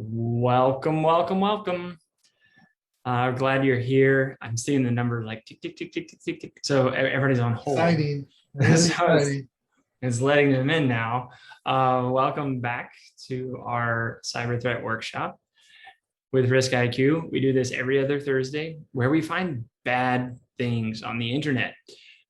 Welcome, welcome, welcome. Glad you're here. I'm seeing the number like tick, tick, tick, tick, tick, tick, tick. So everybody's on hold. Exciting. Really So exciting. it's letting them in now. Welcome back to our cyber threat workshop with RiskIQ. We do this every other Thursday where we find bad things on the internet.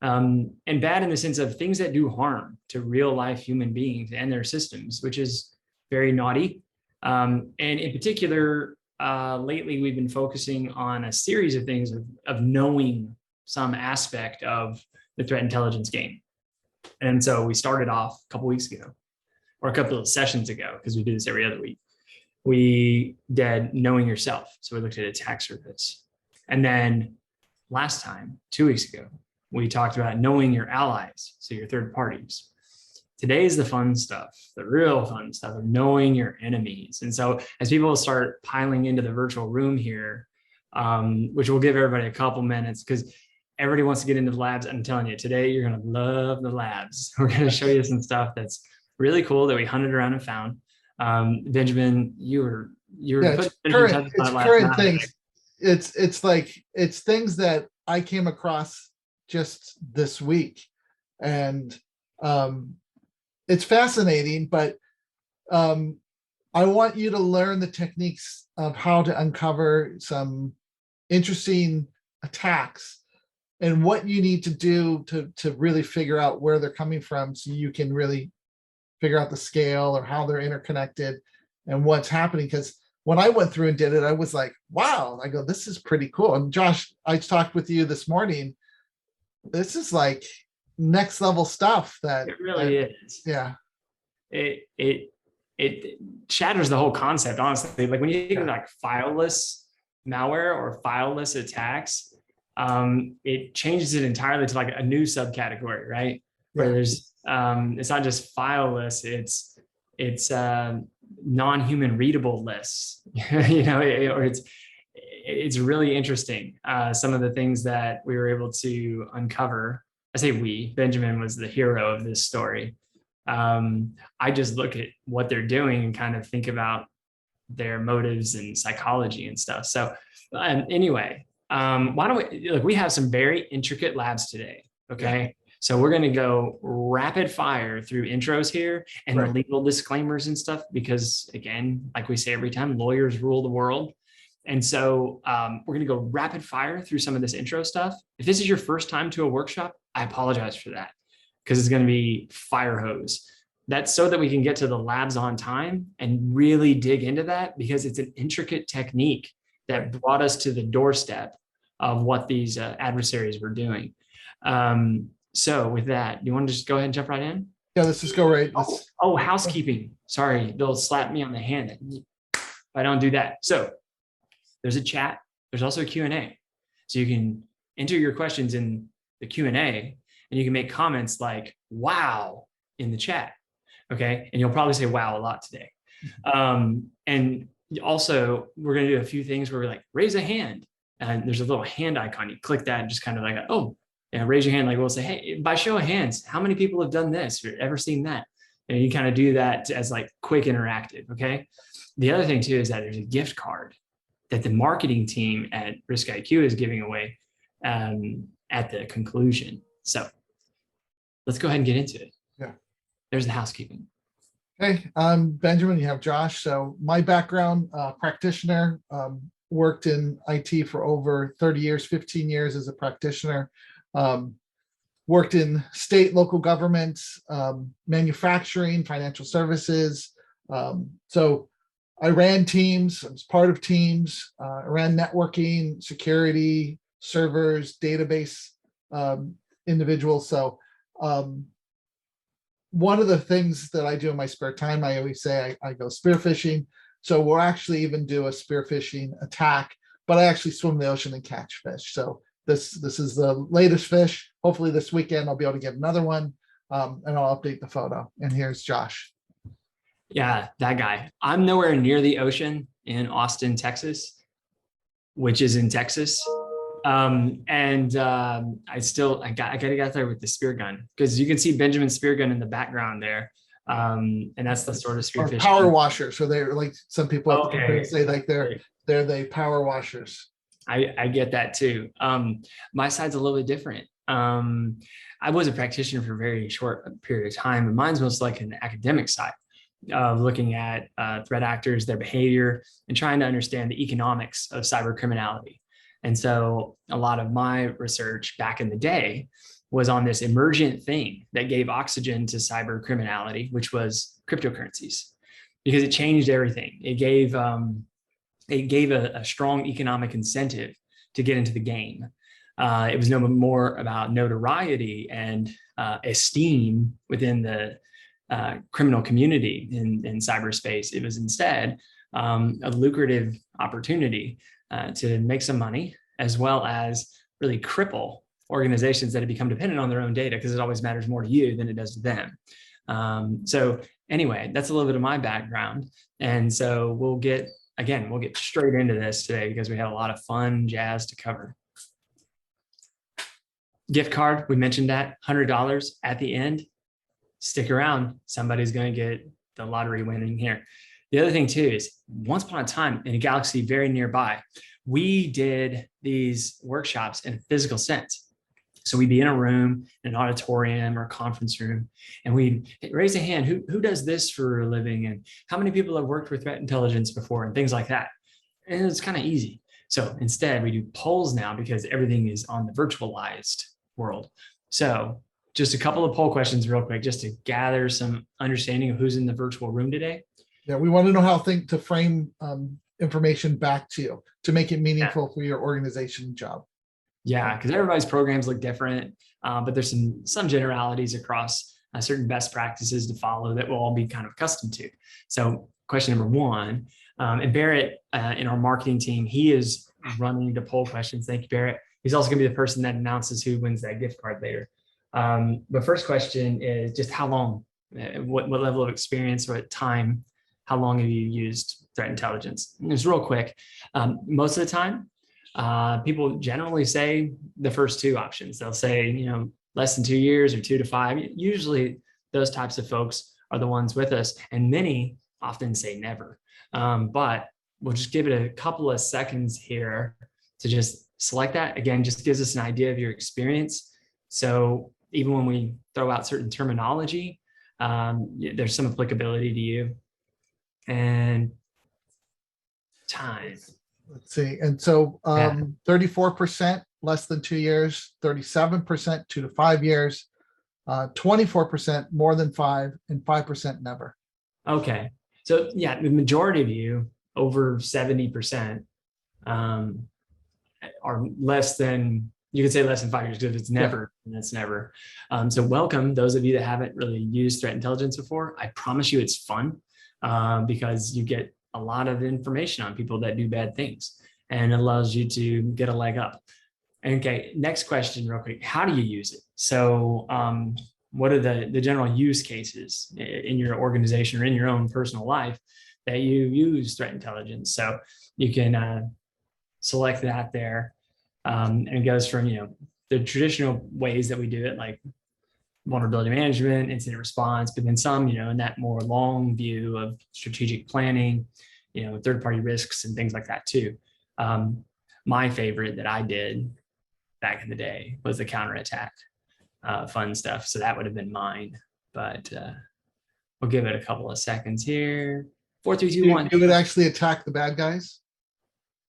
And bad in the sense of things that do harm to real life human beings and their systems, which is very naughty. And in particular, lately, we've been focusing on a series of things of knowing some aspect of the threat intelligence game. And so we started off a couple weeks ago, or a couple of sessions ago, because we do this every other week. We did knowing yourself. So we looked at attack surface. And then last time, 2 weeks ago, we talked about knowing your allies, so your third parties. Today is the fun stuff, the real fun stuff of knowing your enemies. And so as people start piling into the virtual room here, which we'll give everybody a couple minutes because everybody wants to get into the labs. I'm telling you, today you're going to love the labs. We're going to show you some stuff that's really cool that we hunted around and found. Benjamin, you were it's current things. It's things that I came across just this week, and it's fascinating, but I want you to learn the techniques of how to uncover some interesting attacks and what you need to do to really figure out where they're coming from, so you can really figure out the scale or how they're interconnected and what's happening. Because when I went through and did it, I was like, wow, I go, this is pretty cool. And Josh, I talked with you this morning. This is like next level stuff that it really is. Yeah. It shatters the whole concept, honestly. Like when you think of like fileless malware or fileless attacks, it changes it entirely to like a new subcategory, right? Where there's it's not just fileless, it's non-human readable lists, or it's really interesting. Some of the things that we were able to uncover. I say we, Benjamin was the hero of this story. I just look at what they're doing and kind of think about their motives and psychology and stuff. So anyway, why don't we, look, we have some very intricate labs today, okay? Yeah. So we're going to go rapid fire through intros here and the legal disclaimers and stuff, because again, like we say every time, lawyers rule the world. And so we're going to go rapid fire through some of this intro stuff. If this is your first time to a workshop, I apologize for that, because it's going to be fire hose. That's so that we can get to the labs on time and really dig into that, because it's an intricate technique that brought us to the doorstep of what these adversaries were doing. So with that, do you want to just go ahead and jump right in? Yeah, let's just go right. Oh, housekeeping. Sorry, they'll slap me on the hand if I don't do that. So there's a chat. There's also a Q&A. So you can enter your questions in the Q&A, and you can make comments like, wow, in the chat. Okay. And you'll probably say wow a lot today. And also, we're going to do a few things where we're like, raise a hand. And there's a little hand icon. You click that and just kind of like, oh, yeah, raise your hand. Like we'll say, hey, by show of hands, how many people have done this or ever seen that? And you kind of do that as like quick interactive. Okay. The other thing too is that there's a gift card that the marketing team at RiskIQ is giving away at the conclusion. So let's go ahead and get into it. Yeah. There's the housekeeping. Hey, I'm Benjamin. You have Josh. So my background, practitioner, worked in IT for over 30 years, 15 years as a practitioner. Worked in state, local governments, manufacturing, financial services. So I ran teams, I was part of teams, I ran networking, security, servers, database individuals. So one of the things that I do in my spare time, I always say I go spearfishing. So we'll actually even do a spearfishing attack, but I actually swim the ocean and catch fish. So this is the latest fish. Hopefully this weekend I'll be able to get another one, and I'll update the photo. And here's Josh. Yeah, that guy. I'm nowhere near the ocean in Austin, Texas, which is in Texas. I gotta get there with the spear gun, because you can see Benjamin's spear gun in the background there. And that's the sort of spear Or phishing. power washers. So they're like, some people Okay. say like they're the power washers. I get that too. My side's a little bit different. I was a practitioner for a very short period of time, and mine's most like an academic side of looking at threat actors, their behavior, and trying to understand the economics of cyber criminality. And so a lot of my research back in the day was on this emergent thing that gave oxygen to cyber criminality, which was cryptocurrencies, because it changed everything. It gave a strong economic incentive to get into the game. It was no more about notoriety and esteem within the criminal community in cyberspace. It was instead a lucrative opportunity to make some money, as well as really cripple organizations that have become dependent on their own data, because it always matters more to you than it does to them. So anyway, that's a little bit of my background. And so we'll get straight into this today because we had a lot of fun jazz to cover. Gift card, we mentioned that, $100 at the end. Stick around. Somebody's going to get the lottery winning here. The other thing too is, once upon a time in a galaxy very nearby, we did these workshops in a physical sense. So we'd be in a room, an auditorium or a conference room, and we'd raise a hand, who does this for a living, and how many people have worked with threat intelligence before, and things like that. And it's kind of easy. So instead we do polls now because everything is on the virtualized world. So just a couple of poll questions real quick, just to gather some understanding of who's in the virtual room today. Yeah, we want to know how to frame information back to you to make it meaningful for your organization job. Yeah, because everybody's programs look different, but there's some generalities across certain best practices to follow that we'll all be kind of accustomed to. So question number one, and Barrett in our marketing team, he is running the poll questions. Thank you, Barrett. He's also going to be the person that announces who wins that gift card later. The first question is just how long, what level of experience or time, how long have you used threat intelligence? And it's real quick. Most of the time, people generally say the first two options. They'll say, less than 2 years or 2 to 5. Usually those types of folks are the ones with us, and many often say never. But we'll just give it a couple of seconds here to just select that. Again, just gives us an idea of your experience. So even when we throw out certain terminology, there's some applicability to you. And time. Let's see. And so 34% less than 2 years, 37% 2 to 5 years, 24% more than 5, and 5% never. Okay. So yeah, the majority of you, over 70%, are less than, you could say less than 5 years, because if it's never, then it's never. So welcome those of you that haven't really used threat intelligence before. I promise you it's fun because you get a lot of information on people that do bad things, and it allows you to get a leg up. Okay, next question real quick. How do you use it? So what are the general use cases in your organization or in your own personal life that you use threat intelligence? So you can select that there, and it goes from, the traditional ways that we do it, like vulnerability management, incident response, but then some, in that more long view of strategic planning, third-party risks and things like that too. My favorite that I did back in the day was the counterattack, fun stuff. So that would have been mine, but we'll give it a couple of seconds here. 4, 3, 2, 1. You would actually attack the bad guys?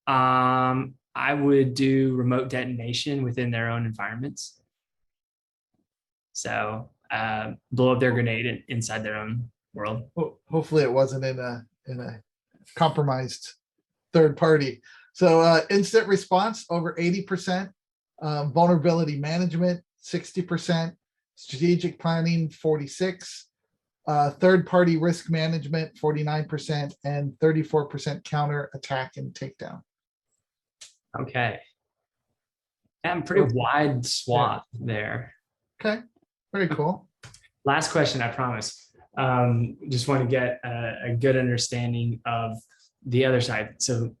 I would do remote detonation within their own environments. So blow up their grenade inside their own world. Hopefully it wasn't in a compromised third party. So instant response over 80%, vulnerability management 60%, strategic planning 46%, third party risk management 49%, and 34% counter attack and takedown. Okay. And pretty wide swath there. Okay, very cool. Last question, I promise. Just want to get a good understanding of the other side. So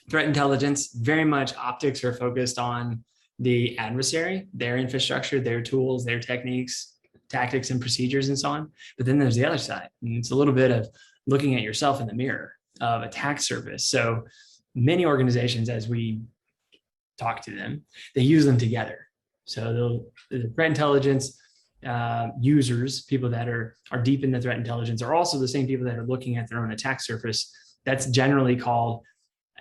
threat intelligence, very much optics are focused on the adversary, their infrastructure, their tools, their techniques, tactics and procedures and so on. But then there's the other side, and it's a little bit of looking at yourself in the mirror of attack surface. So many organizations, as we talk to them, they use them together. So the threat intelligence users, people that are deep in the threat intelligence, are also the same people that are looking at their own attack surface. That's generally called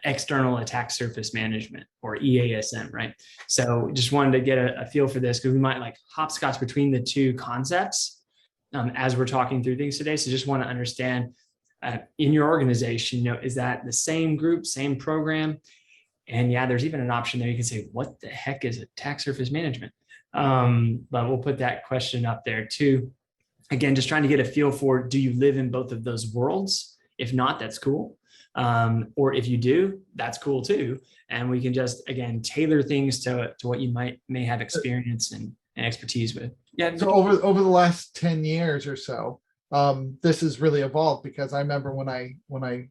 external attack surface management, or EASM, right? So just wanted to get a feel for this, because we might like hopscotch between the two concepts as we're talking through things today. So just want to understand in your organization, is that the same group, same program? And yeah, there's even an option there. You can say, what the heck is attack surface management? But we'll put that question up there too. Again, just trying to get a feel for, do you live in both of those worlds? If not, that's cool. Or if you do, that's cool too. And we can just, again, tailor things to what you may have experience and expertise with. Yeah. So over the last 10 years or so, this has really evolved, because I remember when I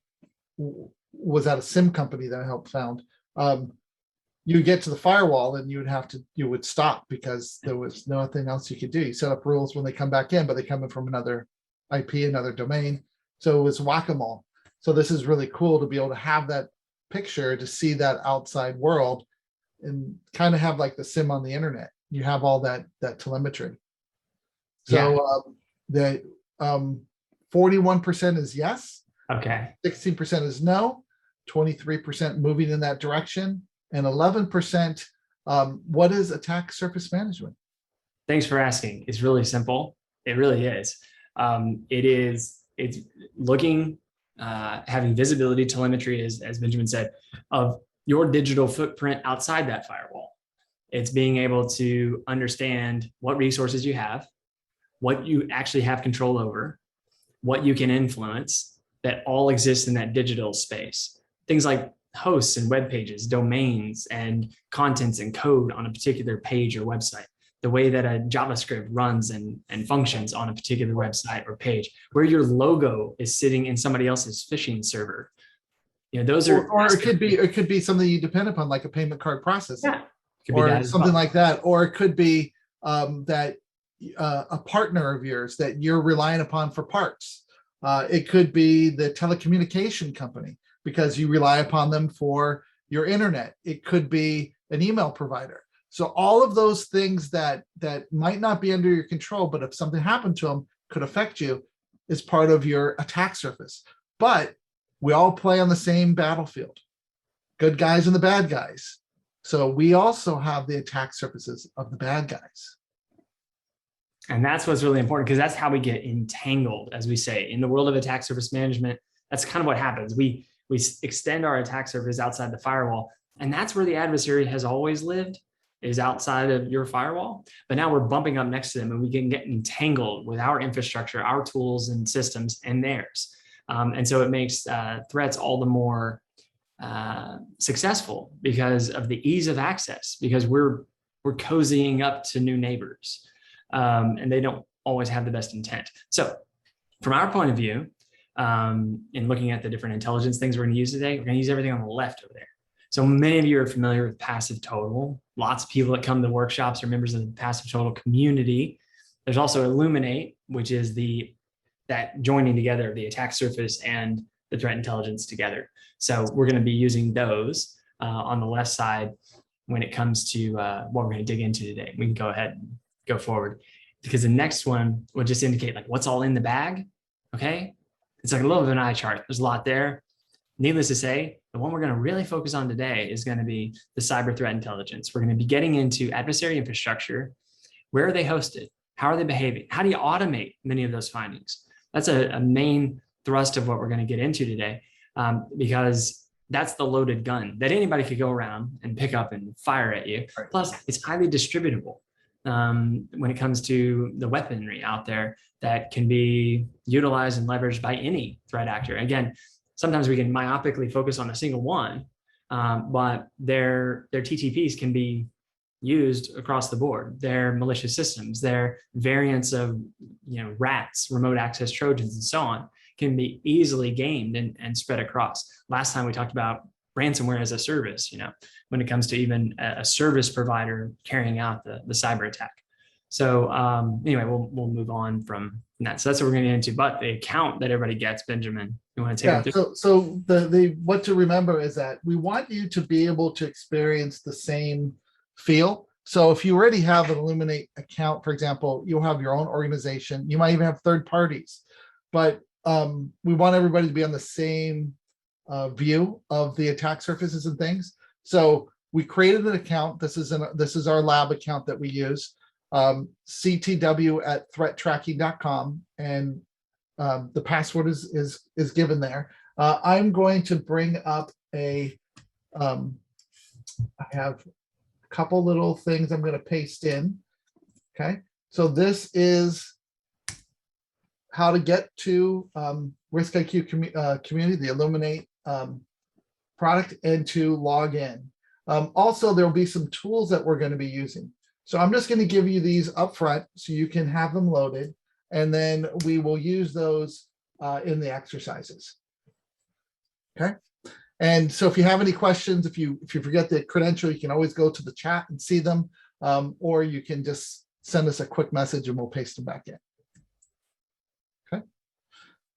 was at a SIM company that I helped found, you get to the firewall and you would stop, because there was nothing else you could do. You set up rules when they come back in, but they come in from another IP, another domain. So it was whack-a-mole. So this is really cool to be able to have that picture, to see that outside world, and kind of have like the SIM on the internet. You have all that telemetry. So the 41% is yes. Okay. 16% is no. 23% moving in that direction, and 11%. What is attack surface management? Thanks for asking. It's really simple. It really is. It's looking, having visibility, telemetry, as Benjamin said, of your digital footprint outside that firewall. It's being able to understand what resources you have, what you actually have control over, what you can influence, that all exist in that digital space. Things like hosts and web pages, domains, and contents and code on a particular page or website. The way that a JavaScript runs and functions on a particular website or page, where your logo is sitting in somebody else's phishing server. Those are, or it could be something you depend upon, like a payment card processor, or something like that. Or it could be that a partner of yours that you're relying upon for parts. It could be the telecommunication company, because you rely upon them for your internet. It could be an email provider. So all of those things that might not be under your control, but if something happened to them, could affect you, is part of your attack surface. But we all play on the same battlefield, good guys and the bad guys. So we also have the attack surfaces of the bad guys. And that's what's really important, because that's how we get entangled, as we say, in the world of attack surface management. That's kind of what happens. We extend our attack surface outside the firewall, and that's where the adversary has always lived, is outside of your firewall. But now we're bumping up next to them, and we can get entangled with our infrastructure, our tools and systems, and theirs. And so it makes threats all the more successful, because of the ease of access, because we're cozying up to new neighbors, and they don't always have the best intent. So from our point of view, in looking at the different intelligence things we're going to use today, we're going to use everything on the left over there. So many of you are familiar with Passive Total. Lots of people that come to workshops are members of the Passive Total community. There's also Illuminate, which is that joining together of the attack surface and the threat intelligence together. So we're going to be using those on the left side when it comes to what we're going to dig into today. We can go ahead and go forward, because the next one will just indicate like what's all in the bag. Okay. It's like a little bit of an eye chart. There's a lot there. Needless to say, the one we're going to really focus on today is going to be the cyber threat intelligence. We're going to be getting into adversary infrastructure. Where are they hosted? How are they behaving? How do you automate many of those findings? That's a main thrust of what we're going to get into today, because that's the loaded gun that anybody could go around and pick up and fire at you. Right. Plus, it's highly distributable when it comes to the weaponry out there that can be utilized and leveraged by any threat actor. Again, sometimes we can myopically focus on a single one, but their TTPs can be used across the board. Their malicious systems, their variants of rats, remote access Trojans, and so on, can be easily gamed and spread across. Last time we talked about ransomware as a service, when it comes to even a service provider carrying out the cyber attack. So anyway, we'll move on from that. So that's what we're going to get into. But the account that everybody gets, Benjamin, you want to take it through? So the what to remember is that we want you to be able to experience the same feel. So if you already have an Illuminate account, for example, you'll have your own organization. You might even have third parties, but we want everybody to be on the same view of the attack surfaces and things. So we created an account. This is our lab account that we use, ctw@threattracking.com, and the password is given there. I'm going to bring up I have a couple little things I'm going to paste in. Okay, so this is how to get to RiskIQ community, the Illuminate product, and to log in. Also, there will be some tools that we're going to be using. So I'm just going to give you these up front so you can have them loaded, and then we will use those in the exercises. Okay. And so if you have any questions, if you forget the credential, you can always go to the chat and see them, or you can just send us a quick message and we'll paste them back in. Okay.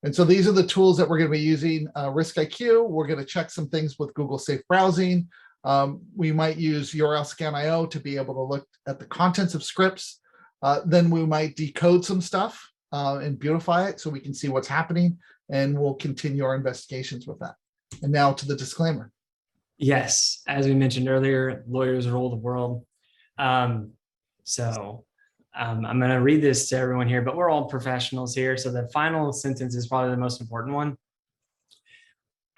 And so these are the tools that we're going to be using. RiskIQ, we're going to check some things with Google Safe Browsing. We might use URL Scan.io to be able to look at the contents of scripts. Then we might decode some stuff and beautify it so we can see what's happening, and we'll continue our investigations with that. And now to the disclaimer. Yes, as we mentioned earlier, lawyers rule the world. I'm going to read this to everyone here, but we're all professionals here. So the final sentence is probably the most important one.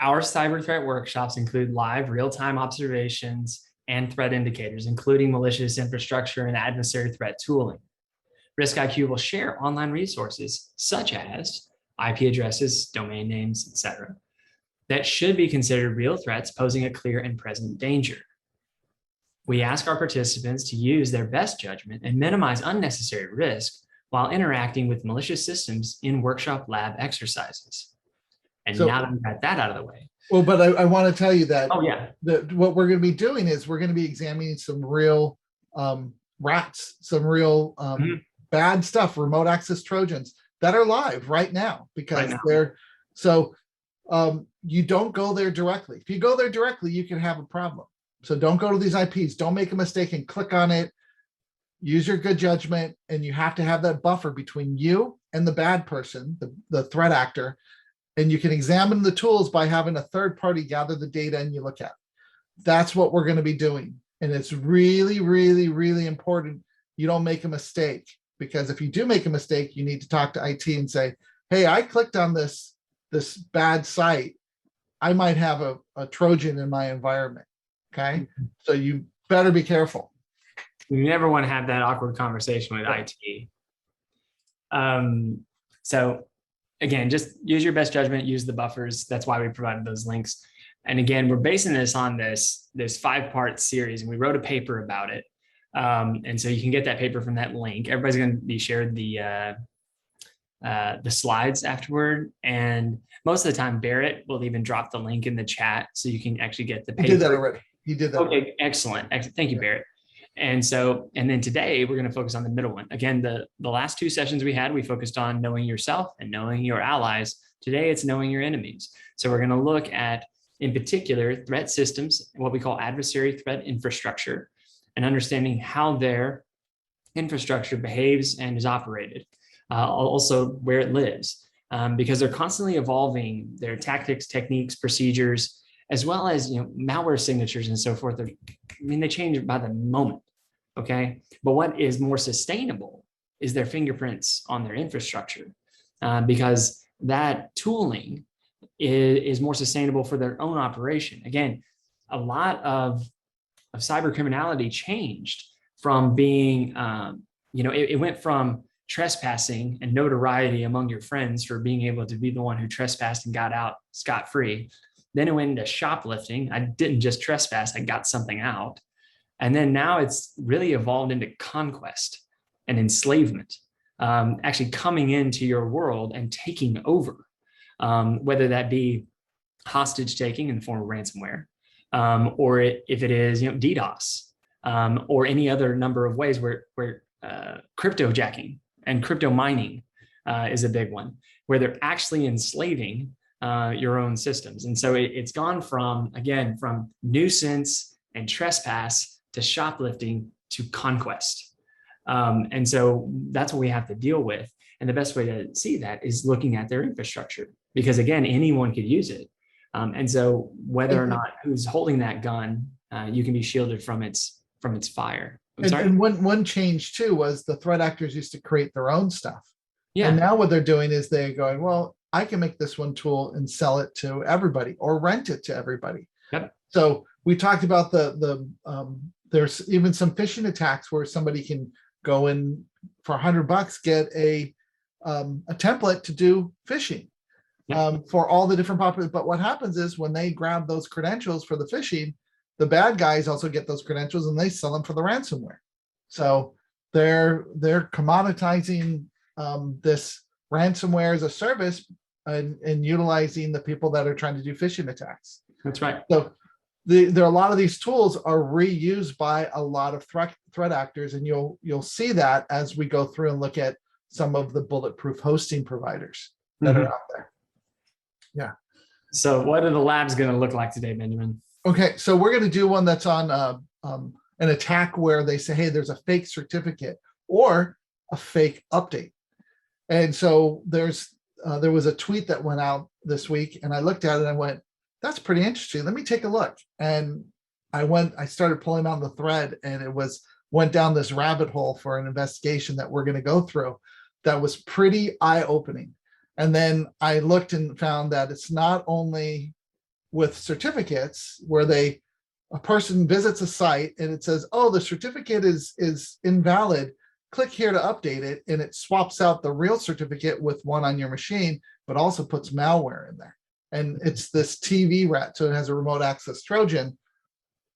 Our cyber threat workshops include live real-time observations and threat indicators, including malicious infrastructure and adversary threat tooling. RiskIQ will share online resources such as IP addresses, domain names, etc., that should be considered real threats posing a clear and present danger. We ask our participants to use their best judgment and minimize unnecessary risk while interacting with malicious systems in workshop lab exercises. And so, now that we've got that out of the way. Well, but I want to tell you that, what we're going to be doing is we're going to be examining some real rats, some real bad stuff, remote access Trojans that are live right now because they're so. You don't go there directly. If you go there directly, you can have a problem. So don't go to these IPs. Don't make a mistake and click on it. Use your good judgment, and you have to have that buffer between you and the bad person, the threat actor. And you can examine the tools by having a third party gather the data and you look at it. That's what we're going to be doing. And it's really, really, really important you don't make a mistake, because if you do make a mistake, you need to talk to IT and say, hey, I clicked on this bad site. I might have a Trojan in my environment. Okay. So you better be careful. You never want to have that awkward conversation with IT. So again, just use your best judgment, use the buffers. That's why we provided those links. And again, we're basing this on this 5-part series, and we wrote a paper about it. And so you can get that paper from that link. Everybody's going to be shared the slides afterward, and most of the time Barrett will even drop the link in the chat so you can actually get the paper. He did that already. He did that. Okay, already. Excellent. Thank you, Barrett. And then today we're going to focus on the middle one. Again, the last 2 sessions we had, we focused on knowing yourself and knowing your allies. Today it's knowing your enemies. So we're going to look at, in particular, threat systems, what we call adversary threat infrastructure, and understanding how their infrastructure behaves and is operated. Also where it lives, because they're constantly evolving their tactics, techniques, procedures, as well as malware signatures and so forth. They change by the moment. Okay, but what is more sustainable is their fingerprints on their infrastructure, because that tooling is more sustainable for their own operation. Again, a lot of cyber criminality changed from being, it went from trespassing and notoriety among your friends for being able to be the one who trespassed and got out scot-free. Then it went into shoplifting. I didn't just trespass, I got something out. And then now it's really evolved into conquest and enslavement, actually coming into your world and taking over, whether that be hostage taking in the form of ransomware, or if it is DDoS, or any other number of ways where crypto jacking and crypto mining is a big one, where they're actually enslaving your own systems. And so it's gone from, again, from nuisance and trespass to shoplifting to conquest. And so that's what we have to deal with. And the best way to see that is looking at their infrastructure, because again, anyone could use it. And so whether or not who's holding that gun, you can be shielded from its fire. And one change too was the threat actors used to create their own stuff. Yeah. And now what they're doing is they're going, well, I can make this one tool and sell it to everybody or rent it to everybody. Yep. So we talked about there's even some phishing attacks where somebody can go in for $100, get a template to do phishing for all the different properties. But what happens is when they grab those credentials for the phishing, the bad guys also get those credentials and they sell them for the ransomware. So they're commoditizing this ransomware as a service and utilizing the people that are trying to do phishing attacks. That's right. So there are a lot of these tools are reused by a lot of threat actors, and you'll see that as we go through and look at some of the bulletproof hosting providers that are out there. Yeah. So what are the labs going to look like today, Benjamin? Okay, so we're going to do one that's on an attack where they say, hey, there's a fake certificate or a fake update. And so there was a tweet that went out this week, and I looked at it and I went, that's pretty interesting. Let me take a look. And I started pulling on the thread, and it went down this rabbit hole for an investigation that we're going to go through that was pretty eye-opening. And then I looked and found that it's not only with certificates where a person visits a site and it says, oh, the certificate is invalid. Click here to update it. And it swaps out the real certificate with one on your machine, but also puts malware in there. And it's this TV rat, so it has a remote access Trojan.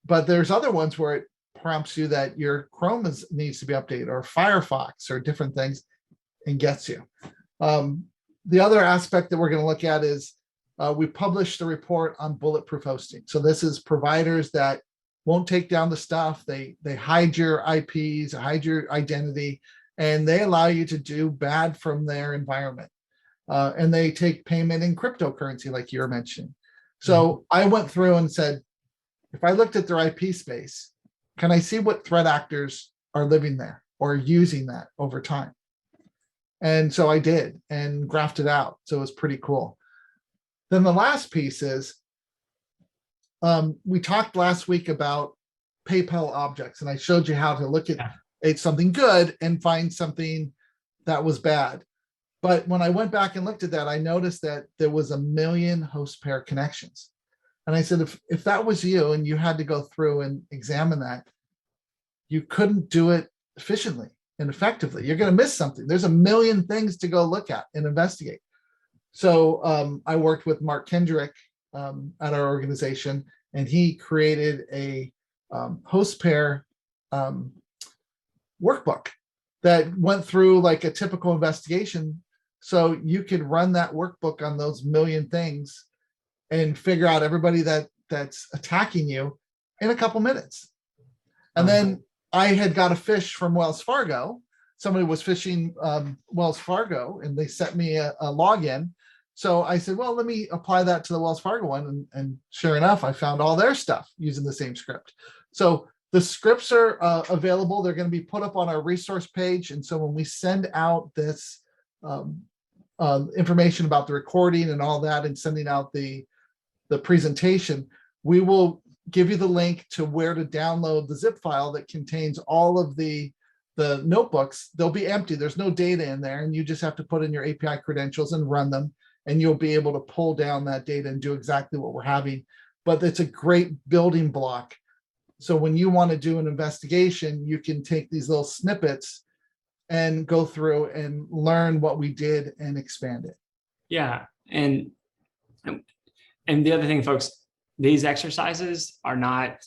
But there's other ones where it prompts you that your Chrome needs to be updated, or Firefox, or different things, and gets you. The other aspect that we're going to look at is we published a report on bulletproof hosting. So this is providers that won't take down the stuff. They hide your IPs, hide your identity, and they allow you to do bad from their environment. And they take payment in cryptocurrency, like you were mentioning. So I went through and said, if I looked at their IP space, can I see what threat actors are living there or using that over time? And so I did, and graphed it out. So it was pretty cool. Then the last piece is, we talked last week about PayPal objects, and I showed you how to look at something good and find something that was bad. But when I went back and looked at that, I noticed that there was 1 million host pair connections. And I said, if that was you and you had to go through and examine that, you couldn't do it efficiently and effectively. You're going to miss something. There's 1 million things to go look at and investigate. So I worked with Mark Kendrick at our organization, and he created a host pair workbook that went through like a typical investigation. So you could run that workbook on those 1 million things and figure out everybody that's attacking you in a couple minutes. And then I had got a phish from Wells Fargo. Somebody was phishing Wells Fargo, and they sent me a login. So I said, well, let me apply that to the Wells Fargo one. And sure enough, I found all their stuff using the same script. So the scripts are available. They're going to be put up on our resource page. And so when we send out this information about the recording and all that, and sending out the presentation, we will give you the link to where to download the zip file that contains all of the notebooks. They'll be empty. There's no data in there, and you just have to put in your API credentials and run them, and you'll be able to pull down that data and do exactly what we're having. But it's a great building block. So when you want to do an investigation, you can take these little snippets and go through and learn what we did and expand it. Yeah. And the other thing, folks, these exercises are not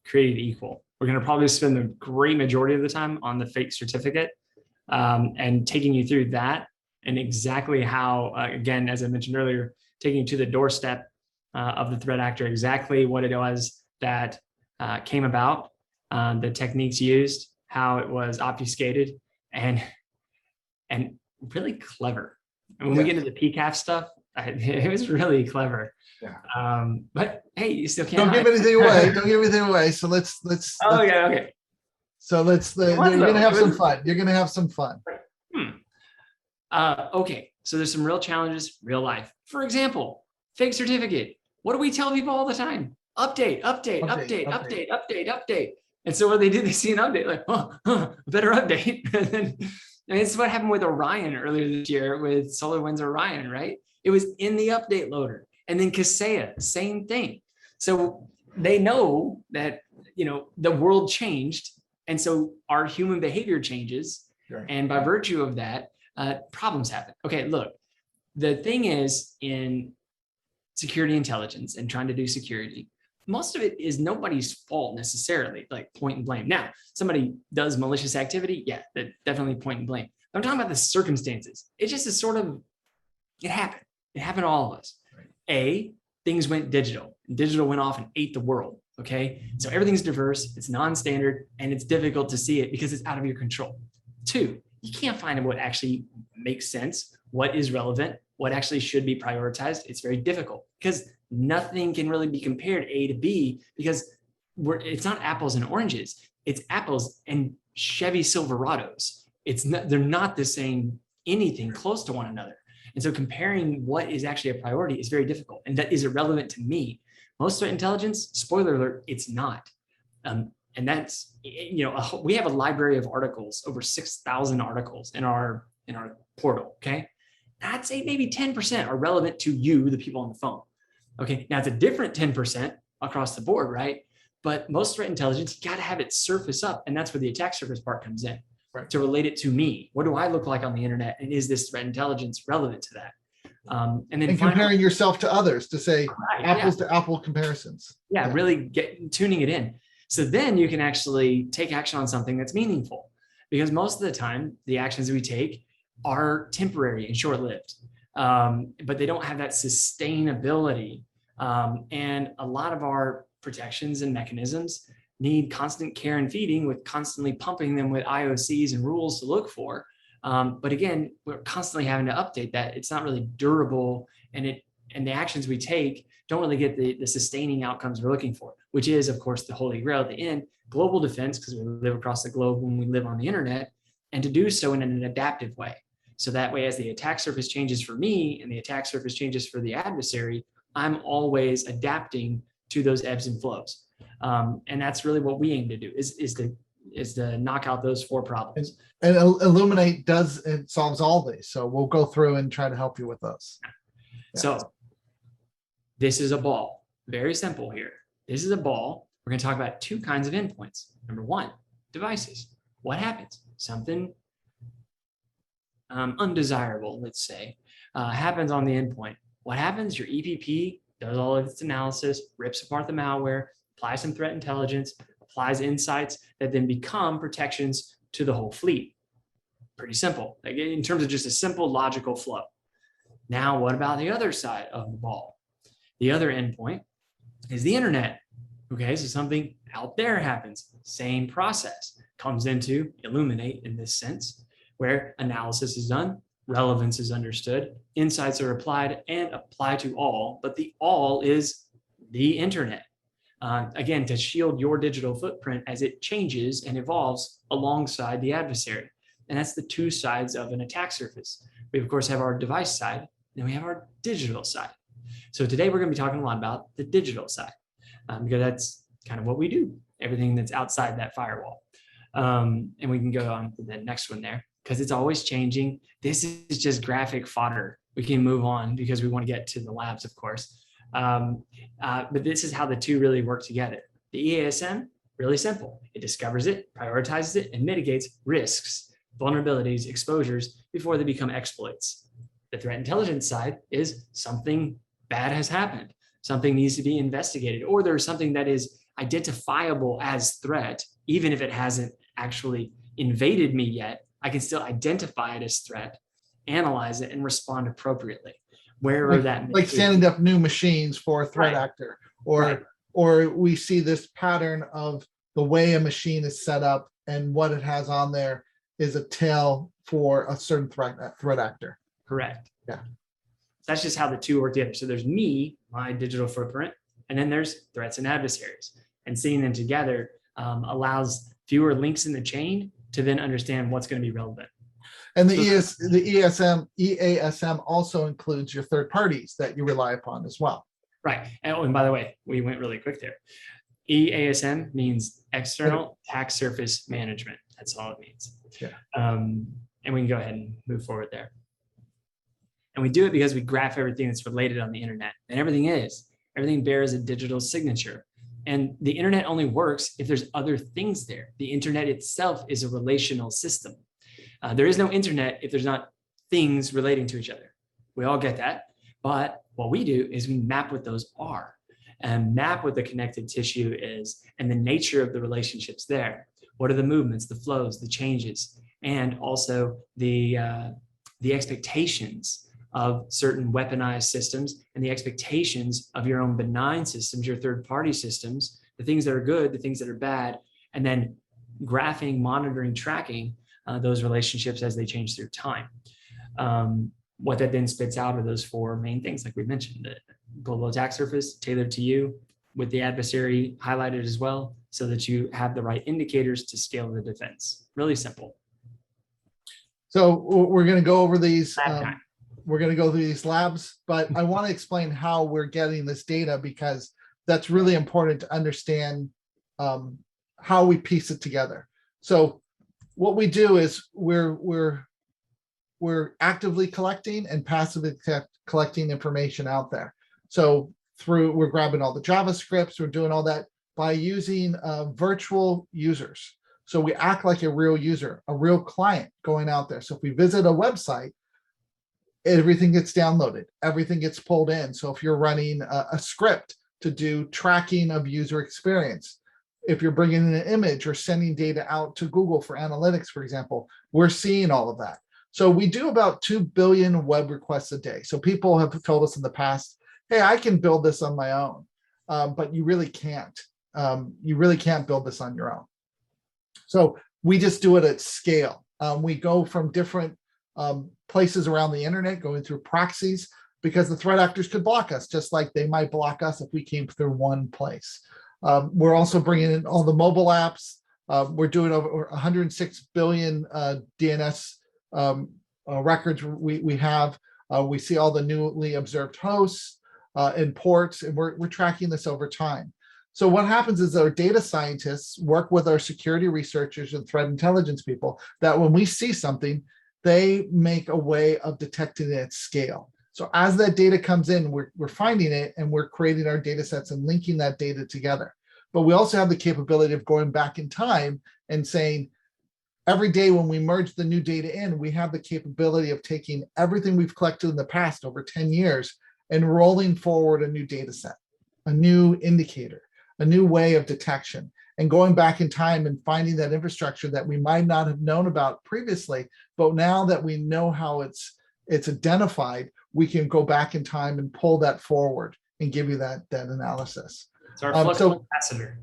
created equal. We're going to probably spend the great majority of the time on the fake certificate and taking you through that, and exactly how, again, as I mentioned earlier, taking you to the doorstep of the threat actor, exactly what it was that came about, the techniques used, how it was obfuscated and really clever. And when we get into the PCAF stuff, it was really clever. Yeah. But hey, you still can't. Don't give anything away. Don't give anything away. So let's. Oh, yeah. Okay. So you're gonna have some fun. You're gonna have some fun. Okay. So there's some real challenges, real life. For example, fake certificate. What do we tell people all the time? Update. And so what they do, they see an update, like, better update. And it's what happened with Orion earlier this year with SolarWinds Orion, right? It was in the update loader. And then Kaseya, same thing. So they know that, the world changed. And so our human behavior changes. Right. And by virtue of that, problems happen. Okay, look, the thing is in security intelligence and trying to do security, most of it is nobody's fault necessarily, like point and blame. Now, somebody does malicious activity, yeah, that definitely point and blame. But I'm talking about the circumstances. It just is sort of, it happened. It happened to all of us. Right. Things went digital. Digital went off and ate the world, okay? So everything's diverse, it's non-standard, and it's difficult to see it because it's out of your control. 2, you can't find what actually makes sense, what is relevant, what actually should be prioritized. It's very difficult because nothing can really be compared A to B because it's not apples and oranges. It's apples and Chevy Silverados. They're not the same, anything close to one another. And so comparing what is actually a priority is very difficult. And that is irrelevant to me. Most threat intelligence, spoiler alert, it's not. And that's, we have a library of articles, over 6,000 articles in our portal, okay? I'd say maybe 10% are relevant to you, the people on the phone. Okay, now it's a different 10% across the board, right? But most threat intelligence, you got to have it surface up. And that's where the attack surface part comes in, right? To relate it to me. What do I look like on the internet? And is this threat intelligence relevant to that? And then comparing yourself to others to say apples to apple comparisons. Yeah, really tuning it in. So then you can actually take action on something that's meaningful, because most of the time the actions we take are temporary and short-lived, but they don't have that sustainability. And a lot of our protections and mechanisms need constant care and feeding, with constantly pumping them with IOCs and rules to look for. But again, we're constantly having to update that. It's not really durable, and the actions we take don't really get the sustaining outcomes we're looking for, which is, of course, the holy grail at the end, global defense, because we live across the globe when we live on the internet, and to do so in an adaptive way. So that way, as the attack surface changes for me and the attack surface changes for the adversary, I'm always adapting to those ebbs and flows. And that's really what we aim to do, is to knock out those 4 problems. And Illuminate solves all these. So we'll go through and try to help you with those. Yeah. So this is a ball. Very simple here. This is a ball. We're going to talk about 2 kinds of endpoints. Number 1, devices. What happens? Something undesirable, let's say, happens on the endpoint. What happens? Your EPP does all of its analysis, rips apart the malware, applies some threat intelligence, applies insights that then become protections to the whole fleet. Pretty simple, like in terms of just a simple logical flow. Now, what about the other side of the ball? The other endpoint is the internet. Okay, so something out there happens. Same process comes into Illuminate in this sense, where analysis is done, relevance is understood, insights are applied and apply to all, but the all is the internet. Again, to shield your digital footprint as it changes and evolves alongside the adversary. And that's the 2 sides of an attack surface. We, of course, have our device side, and we have our digital side. So today we're going to be talking a lot about the digital side, because that's kind of what we do, everything that's outside that firewall. And we can go on to the next one there, because it's always changing. This is just graphic fodder. We can move on because we want to get to the labs, of course. But this is how the 2 really work together. The EASM, really simple. It discovers it, prioritizes it, and mitigates risks, vulnerabilities, exposures before they become exploits. The threat intelligence side is something bad has happened. Something needs to be investigated, or there's something that is identifiable as threat, even if it hasn't actually invaded me yet. I can still identify it as threat, analyze it, and respond appropriately. Wherever that like standing up new machines for a threat actor, or we see this pattern of the way a machine is set up and what it has on there is a tail for a certain threat actor. Correct. Yeah. That's just how the two work together. So there's me, my digital footprint, and then there's threats and adversaries. And seeing them together allows fewer links in the chain to then understand what's going to be relevant. And the EASM also includes your third parties that you rely upon as well. Right. And by the way, we went really quick there. EASM means external attack surface management. That's all it means. Yeah. And we can go ahead and move forward there. And we do it because we graph everything that's related on the internet, and everything bears a digital signature. And the internet only works if there's other things there. The internet itself is a relational system. There is no internet if there's not things relating to each other. We all get that. But what we do is we map what those are and map what the connected tissue is and the nature of the relationships there. What are the movements, the flows, the changes, and also the expectations of certain weaponized systems and the expectations of your own benign systems, your third-party systems, the things that are good, the things that are bad, and then graphing, monitoring, tracking those relationships as they change through time. What that then spits out are those four main things, like we mentioned: the global attack surface tailored to you, with the adversary highlighted as well, so that you have the right indicators to scale the defense. Really simple. So we're going to go over these. We're going to go through these labs, but I want to explain how we're getting this data, because that's really important to understand how we piece it together. So what we do is we're actively collecting and passively collecting information out there. So we're grabbing all the JavaScripts, we're doing all that by using virtual users. So we act like a real user, a real client going out there. So if we visit a website, everything gets downloaded, everything gets pulled in. So if you're running a script to do tracking of user experience, if you're bringing in an image or sending data out to Google for analytics, for example, we're seeing all of that. So we do about 2 billion web requests a day. So people have told us in the past, hey, I can build this on my own, but you really can't. You really can't build this on your own. So we just do it at scale. We go from different places around the internet, going through proxies, because the threat actors could block us, just like they might block us if we came through one place. We're also bringing in all the mobile apps. We're doing over 106 billion DNS records we have. We see all the newly observed hosts and ports, and we're tracking this over time. So what happens is our data scientists work with our security researchers and threat intelligence people, that when we see something, they make a way of detecting it at scale. So as that data comes in, we're finding it, and we're creating our data sets and linking that data together. But we also have the capability of going back in time and saying, every day when we merge the new data in, we have the capability of taking everything we've collected in the past over 10 years and rolling forward a new data set, a new indicator, a new way of detection, and going back in time and finding that infrastructure that we might not have known about previously. But now that we know how it's identified, we can go back in time and pull that forward and give you that analysis. It's our flexible capacitor.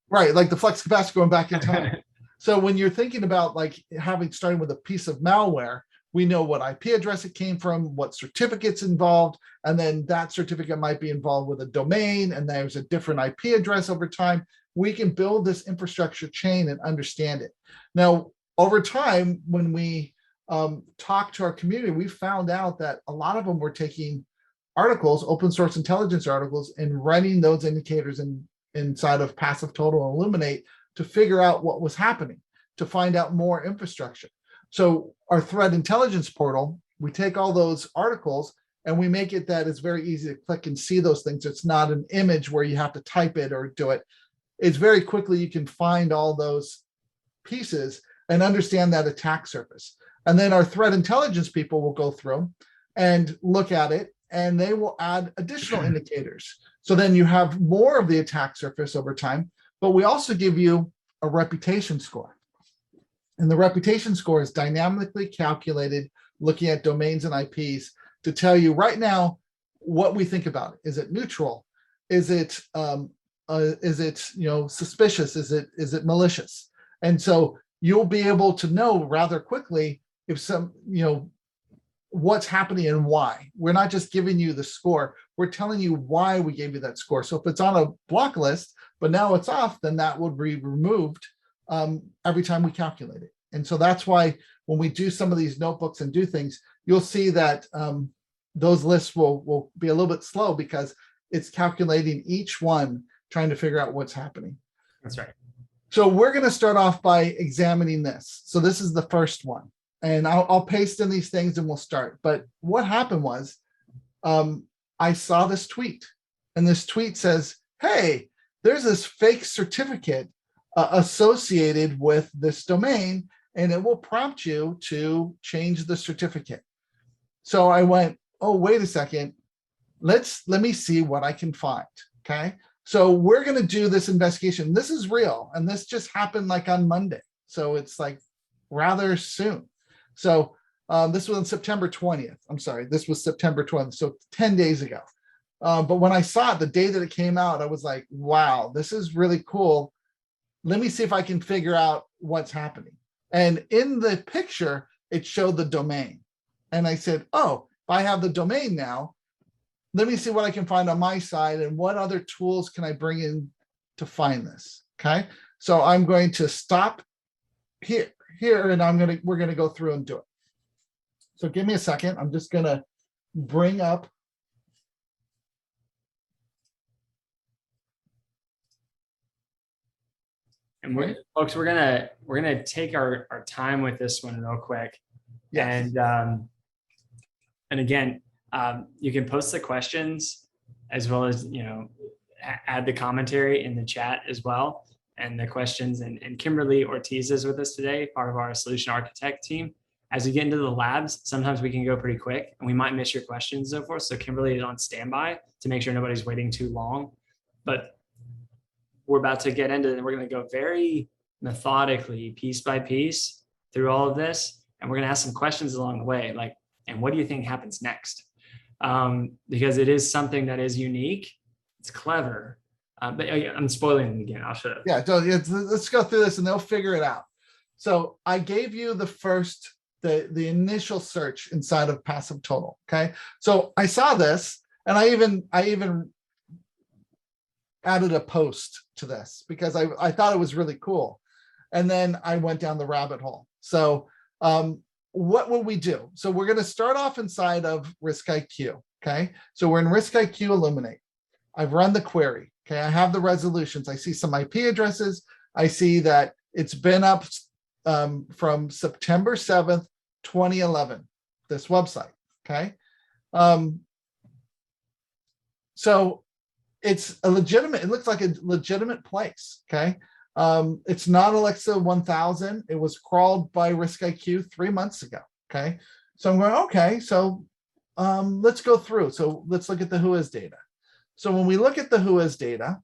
Right, like the flex capacitor going back in time. So when you're thinking about like starting with a piece of malware, we know what IP address it came from, what certificate's involved, and then that certificate might be involved with a domain, and there's a different IP address over time. We can build this infrastructure chain and understand it. Now, over time, when we talked to our community, we found out that a lot of them were taking articles, open source intelligence articles, and running those indicators inside of Passive Total and Illuminate to figure out what was happening, to find out more infrastructure. So our threat intelligence portal, we take all those articles and we make it that it's very easy to click and see those things. It's not an image where you have to type it or do it. It's very quickly you can find all those pieces and understand that attack surface. And then our threat intelligence people will go through and look at it, and they will add additional indicators. So then you have more of the attack surface over time, but we also give you a reputation score. And the reputation score is dynamically calculated looking at domains and IPs to tell you right now what we think about it. Is it neutral? Is it is it, suspicious? Is it malicious? And so you'll be able to know rather quickly if what's happening and why. We're not just giving you the score, we're telling you why we gave you that score. So if it's on a block list, but now it's off, then that will be removed every time we calculate it. And so that's why when we do some of these notebooks and do things, you'll see that those lists will be a little bit slow because it's calculating each one, trying to figure out what's happening. That's right. So we're going to start off by examining this. So this is the first one. And I'll paste in these things and we'll start. But what happened was I saw this tweet, and this tweet says, hey, there's this fake certificate associated with this domain, and it will prompt you to change the certificate. So I went, oh, wait a second. Let me see what I can find. Okay. So we're going to do this investigation. This is real. And this just happened like on Monday. So it's like rather soon. So this was on September 20th. I'm sorry, this was September 20th. So 10 days ago. But when I saw it, the day that it came out, I was like, wow, this is really cool. Let me see if I can figure out what's happening. And in the picture, it showed the domain. And I said, oh, if I have the domain now, let me see what I can find on my side and what other tools can I bring in to find this. Okay. So I'm going to stop here, and we're going to go through and do it. So give me a second. I'm just going to bring up. And folks, we're gonna take our time with this one real quick. Yes. And again, you can post the questions as well as add the commentary in the chat as well. And the questions, and Kimberly Ortiz is with us today, part of our solution architect team. As we get into the labs, sometimes we can go pretty quick and we might miss your questions and so forth. So Kimberly is on standby to make sure nobody's waiting too long. But we're about to get into it, and we're going to go very methodically, piece by piece, through all of this. And we're going to ask some questions along the way, like, and what do you think happens next? Because it is something that is unique. It's clever. But I'm spoiling it again. I'll shut up. Yeah, let's go through this and they'll figure it out. So I gave you the initial search inside of Passive Total. Okay. So I saw this, and I even added a post to this because I thought it was really cool. And then I went down the rabbit hole. So what will we do? So we're going to start off inside of RiskIQ. Okay. So we're in RiskIQ Illuminate. I've run the query. Okay. I have the resolutions. I see some IP addresses. I see that it's been up from September 7th, 2011, this website. Okay. So it's a legitimate, it looks like a legitimate place. Okay. It's not Alexa 1000. It was crawled by RiskIQ 3 months ago. Okay. So I'm going, okay, so let's go through. So let's look at the WHOIS data. So when we look at the WHOIS data,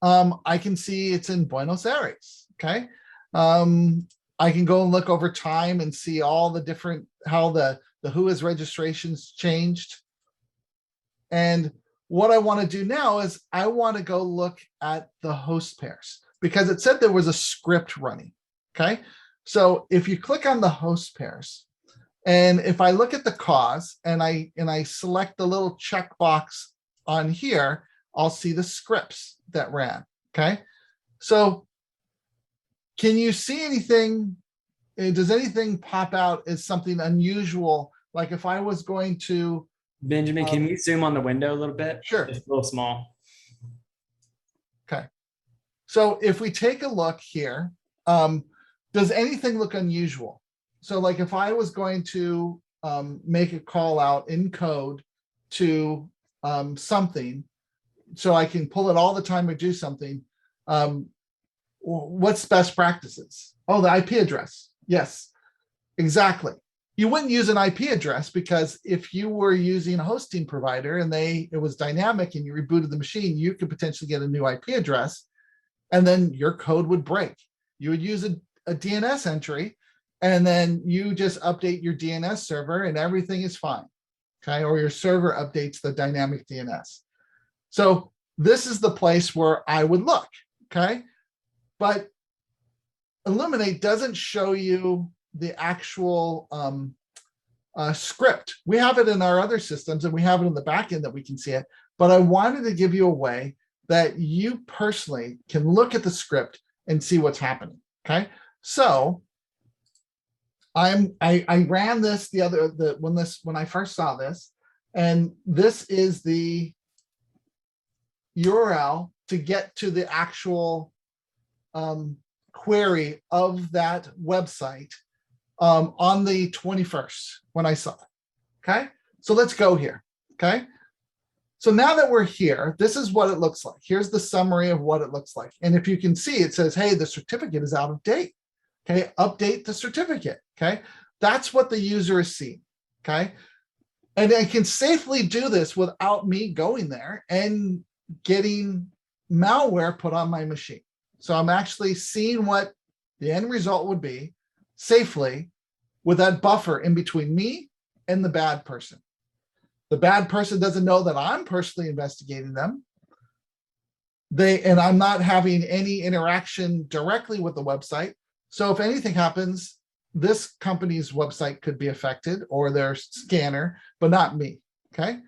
I can see it's in Buenos Aires. Okay. I can go and look over time and see all the different, how the WHOIS registrations changed. And what I want to do now is I want to go look at the host pairs because it said there was a script running. Okay. So if you click on the host pairs, and if I look at the cause and I select the little checkbox on here, I'll see the scripts that ran. Okay. So can you see anything? Does anything pop out as something unusual? Like if I was going to, Benjamin, can you zoom on the window a little bit? Sure. It's a little small. Okay. So if we take a look here, does anything look unusual? So like if I was going to make a call out in code to something, so I can pull it all the time or do something, what's best practices? Oh, the IP address. Yes, exactly. You wouldn't use an IP address because if you were using a hosting provider and it was dynamic and you rebooted the machine, you could potentially get a new IP address and then your code would break. You would use a DNS entry and then you just update your DNS server and everything is fine. Okay. Or your server updates the dynamic DNS. So this is the place where I would look, okay? But Illuminate doesn't show you the actual script. We have it in our other systems and we have it in the back end that we can see it, but I wanted to give you a way that you personally can look at the script and see what's happening, okay? So I ran this when I first saw this, and this is the URL to get to the actual query of that website on the 21st when I saw it. Okay, so let's go here. Okay, so now that we're here, this is what it looks like. Here's the summary of what it looks like. And if you can see, it says, hey, the certificate is out of date. Okay, update the certificate. Okay, that's what the user is seeing. Okay, and I can safely do this without me going there and getting malware put on my machine. So I'm actually seeing what the end result would be safely with that buffer in between me and the bad person. The bad person doesn't know that I'm personally investigating them. And I'm not having any interaction directly with the website. So if anything happens, this company's website could be affected or their scanner, but not me, okay?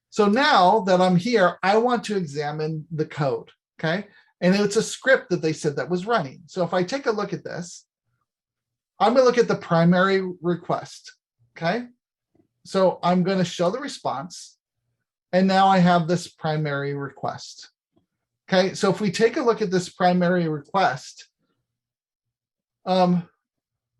So now that I'm here, I want to examine the code, okay? And it's a script that they said that was running. So if I take a look at this, I'm gonna look at the primary request, okay? So I'm gonna show the response, and now I have this primary request. Okay, so if we take a look at this primary request,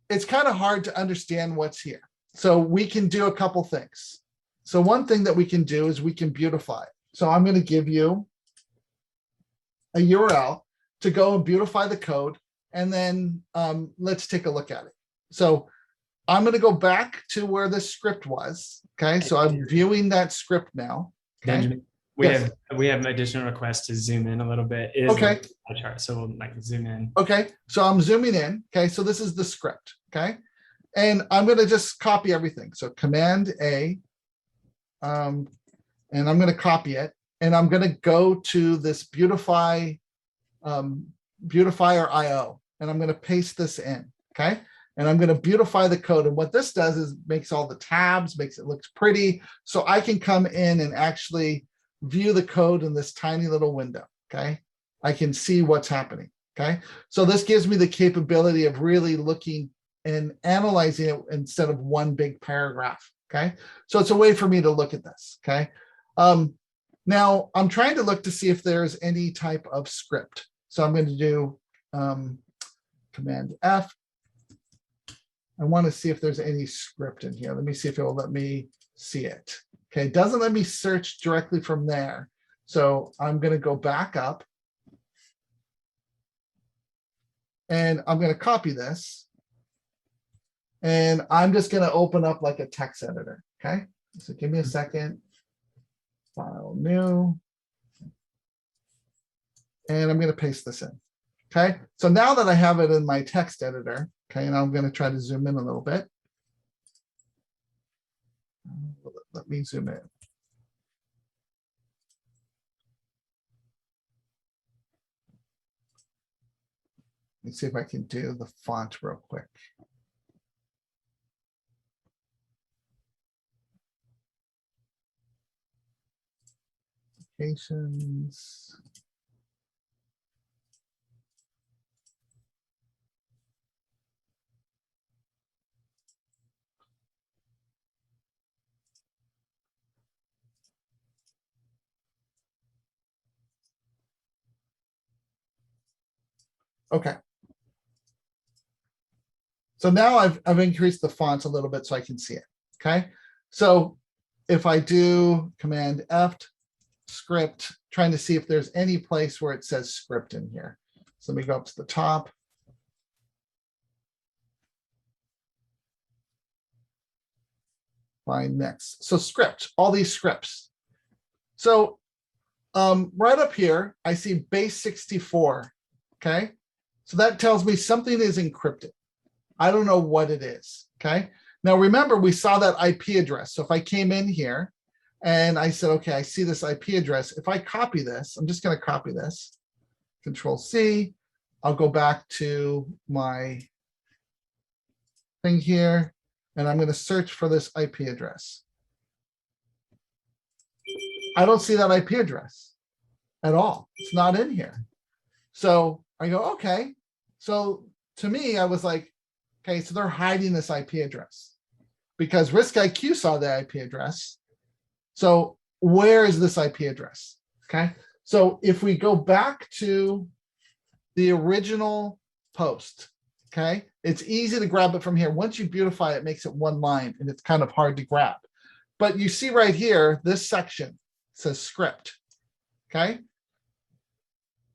it's kind of hard to understand what's here. So we can do a couple things. So one thing that we can do is we can beautify it. So I'm going to give you a URL to go and beautify the code, and then let's take a look at it. So I'm going to go back to where this script was. Okay, so I'm viewing that script now. Okay. Benjamin, we have an additional request to zoom in a little bit. It is okay. A chart, so we'll zoom in. Okay, so I'm zooming in. Okay, so this is the script. Okay, and I'm going to just copy everything. So Command A, and I'm going to copy it, and I'm going to go to this beautifier IO, and I'm going to paste this in. Okay, and I'm going to beautify the code. And what this does is makes all the tabs, makes it look pretty, so I can come in and actually view the code in this tiny little window. Okay, I can see what's happening. Okay, so this gives me the capability of really looking and analyzing it instead of one big paragraph. Okay, so it's a way for me to look at this. Okay, now I'm trying to look to see if there's any type of script. So I'm going to do Command F. I want to see if there's any script in here. Let me see if it will let me see it. Okay, it doesn't let me search directly from there. So I'm going to go back up, and I'm going to copy this, and I'm just going to open up like a text editor. Okay, so give me a second. File new, and I'm going to paste this in. Okay, so now that I have it in my text editor, okay, and I'm going to try to zoom in a little bit. Let me zoom in. Let's see if I can do the font real quick. Applications. Okay. So now I've increased the font a little bit so I can see it. Okay. So if I do Command F, script, trying to see if there's any place where it says script in here. So let me go up to the top. Find next. So script, all these scripts. So right up here, I see base 64. Okay. So that tells me something is encrypted. I don't know what it is. Okay. Now remember, we saw that IP address. So if I came in here, And I said, okay, I see this IP address. If I copy this, I'm just going to copy this, Control C. I'll go back to my thing here, and I'm going to search for this IP address. I don't see that IP address at all. It's not in here. So I go, okay. So to me, I was like, okay, so they're hiding this IP address because RiskIQ saw the IP address. So where is this IP address? Okay. So if we go back to the original post, okay, it's easy to grab it from here. Once you beautify it, it makes it one line and it's kind of hard to grab. But you see right here, this section says script, okay?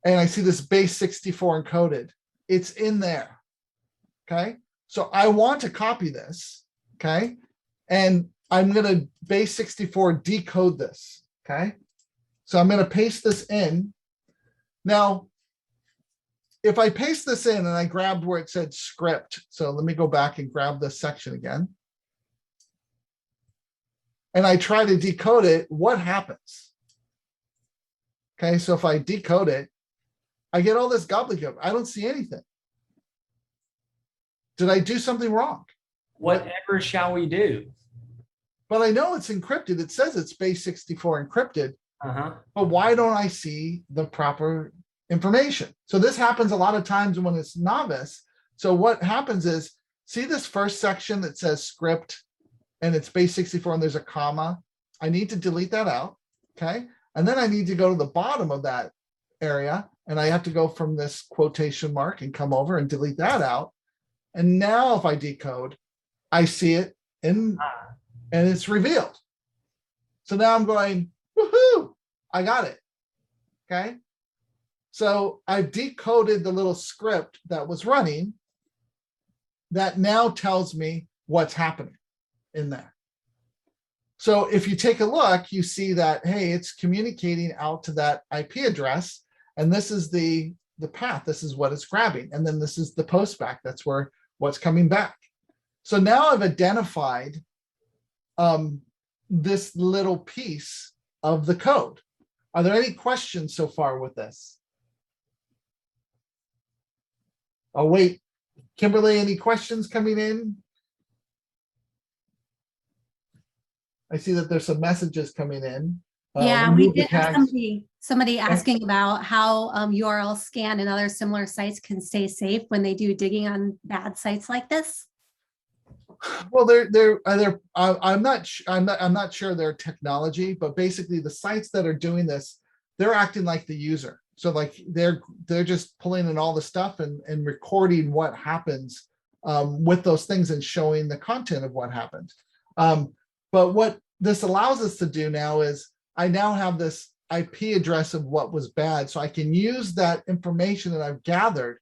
And I see this base 64 encoded. It's in there, okay? So I want to copy this, okay? And I'm gonna base 64 decode this, okay? So I'm gonna paste this in. Now, if I paste this in and I grabbed where it said script, so let me go back and grab this section again. And I try to decode it, what happens? Okay, so if I decode it, I get all this gobbledygook. I don't see anything. Did I do something wrong? Whatever shall we do? But I know it's encrypted. It says it's base 64 encrypted. But why don't I see the proper information? So this happens a lot of times when it's novice. So what happens is, see this first section that says script and it's base 64 and there's a comma. I need to delete that out, okay? And then I need to go to the bottom of that area and I have to go from this quotation mark and come over and delete that out. And now if I decode, I see it and it's revealed. So now I'm going, woohoo, I got it, okay? So I've decoded the little script that was running that now tells me what's happening in there. So if you take a look, you see that, hey, it's communicating out to that IP address, and this is the path, this is what it's grabbing, and then this is the post back, that's where what's coming back. So now I've identified this little piece of the code. Are there any questions so far with this? Oh, wait, Kimberly, any questions coming in? I see that there's some messages coming in. Yeah, we did have somebody asking about how URL scan and other similar sites can stay safe when they do digging on bad sites like this. Well, I'm not sure their technology, but basically the sites that are doing this, they're acting like the user. So like they're just pulling in all the stuff and recording what happens with those things and showing the content of what happened. But what this allows us to do now is I now have this IP address of what was bad. So I can use that information that I've gathered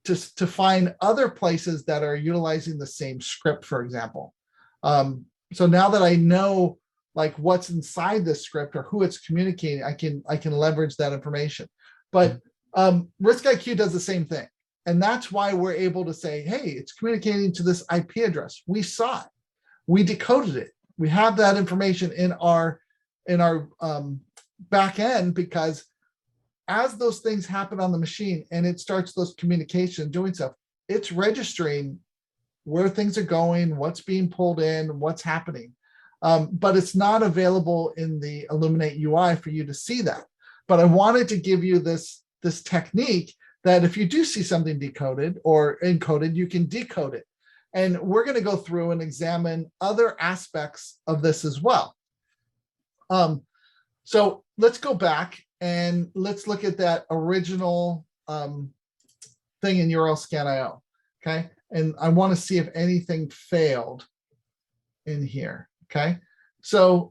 to find other places that are utilizing the same script, for example. So now that I know like what's inside this script or who it's communicating, I can leverage that information. But RiskIQ does the same thing. And that's why we're able to say, hey, it's communicating to this IP address. We saw it. We decoded it. We have that information in our back end, because as those things happen on the machine and it starts those communication doing stuff, it's registering where things are going, what's being pulled in, what's happening. But it's not available in the Illuminate UI for you to see that. But I wanted to give you this technique that if you do see something decoded or encoded, you can decode it. And we're going to go through and examine other aspects of this as well. So let's go back and let's look at that original thing in URL scan.io. Okay. And I want to see if anything failed in here. Okay. So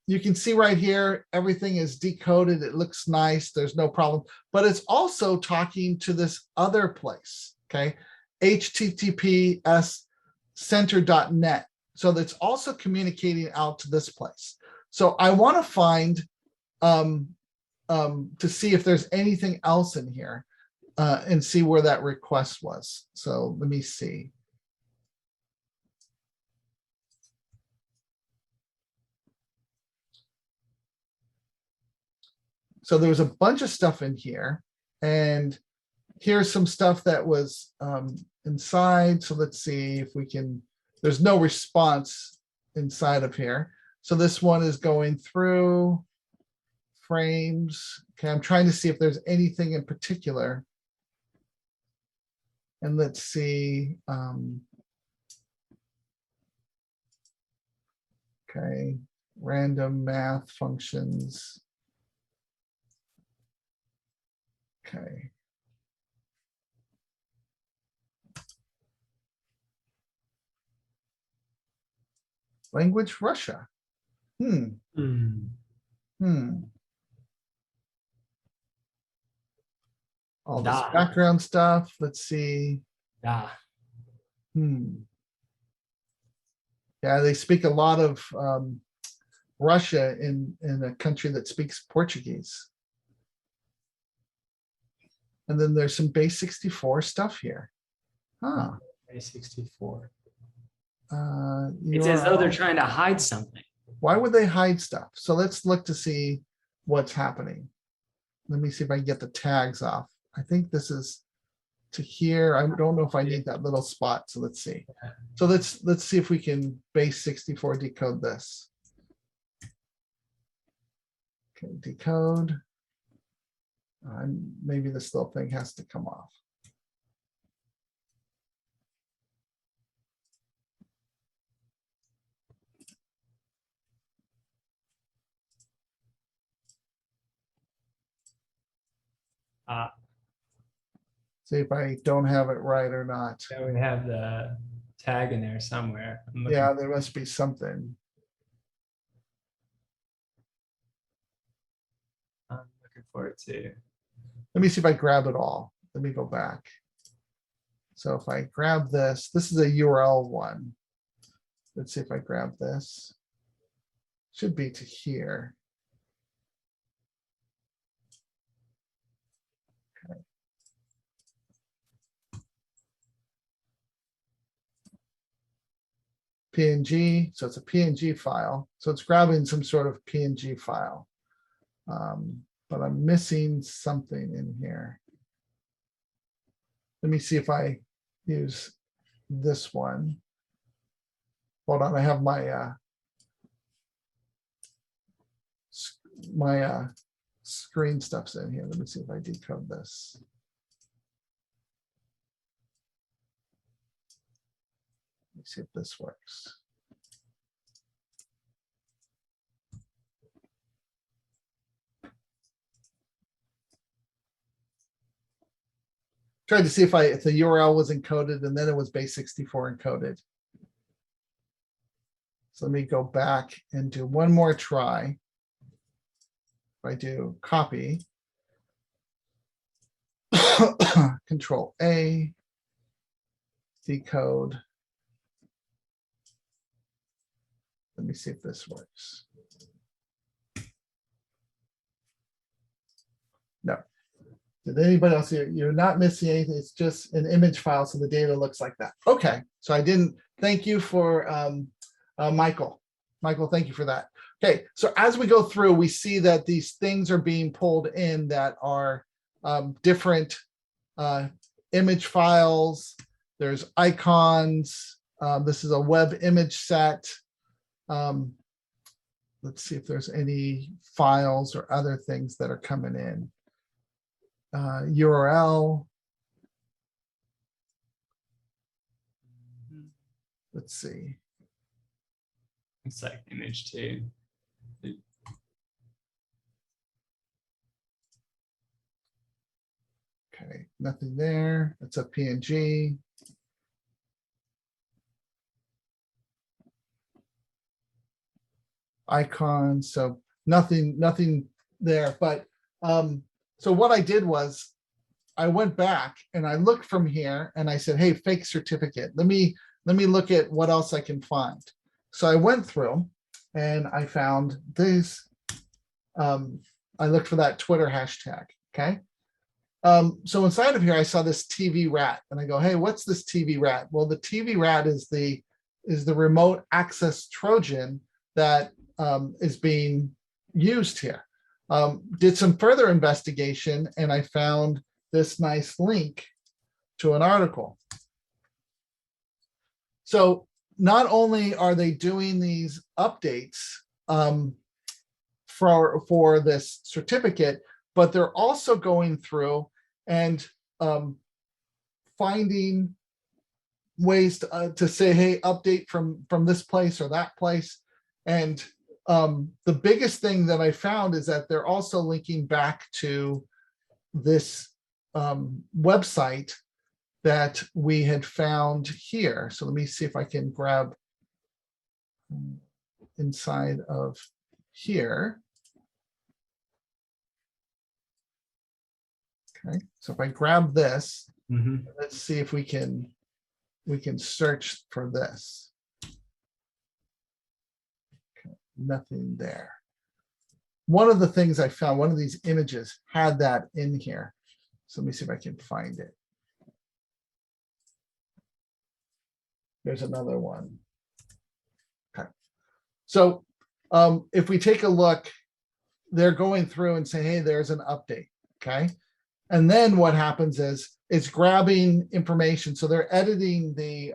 you can see right here, everything is decoded. It looks nice. There's no problem. But it's also talking to this other place. Okay. HTTPS center.net. So that's also communicating out to this place. So I want to find to see if there's anything else in here and see where that request was. So let me see. So there was a bunch of stuff in here, and here's some stuff that was inside. So let's see if we can, there's no response inside of here. So this one is going through frames. Okay, I'm trying to see if there's anything in particular. And let's see. Okay, random math functions. Okay. Language Russia. All this background stuff. Let's see. Yeah, they speak a lot of Russia in a country that speaks Portuguese. And then there's some base 64 stuff here. Base 64. It's as though they're trying to hide something. Why would they hide stuff? So let's look to see what's happening. Let me see if I can get the tags off. I think this is to here. I don't know if I need that little spot. So let's see. So let's see if we can base 64 decode this. Okay, decode. Maybe this little thing has to come off. See if I don't have it right or not. Yeah, we have the tag in there somewhere. Yeah, there must be something. I'm looking for it too. Let me see if I grab it all. Let me go back. So if I grab this, this is a URL one. Let's see if I grab this. Should be to here. Okay. PNG, so it's a PNG file. So it's grabbing some sort of PNG file. But I'm missing something in here. Let me see if I use this one. Hold on, I have my screen stuff's in here. Let me see if I decode this. Let me see if this works. Tried to see if the URL was encoded, and then it was base 64 encoded. So let me go back and do one more try. If I do copy, Control A, decode. Let me see if this works. No. Did anybody else hear? You're not missing anything. It's just an image file, so the data looks like that. Okay, so I didn't. Thank you for Michael. Michael, thank you for that. Okay, so as we go through, we see that these things are being pulled in that are different image files. There's icons. This is a web image set. Let's see if there's any files or other things that are coming in. URL. Let's see. It's like image too. Okay, nothing there. It's a PNG. Icon, so nothing there. But so what I did was I went back and I looked from here and I said, hey, fake certificate. Let me look at what else I can find. So I went through and I found this. I looked for that Twitter hashtag. Okay. So inside of here, I saw this TV rat and I go, hey, what's this TV rat? Well, the TV rat is the remote access Trojan that is being used here. Did some further investigation, and I found this nice link to an article. So not only are they doing these updates for this certificate, but they're also going through and finding ways to say, hey, update from this place or that place. And the biggest thing that I found is that they're also linking back to this website that we had found here. So let me see if I can grab inside of here. Okay, so if I grab this, let's see if we can search for this. Okay, nothing there. One of the things I found, one of these images had that in here. So let me see if I can find it. There's another one. Okay. So if we take a look, they're going through and say, hey, there's an update. Okay. And then what happens is it's grabbing information. So they're editing the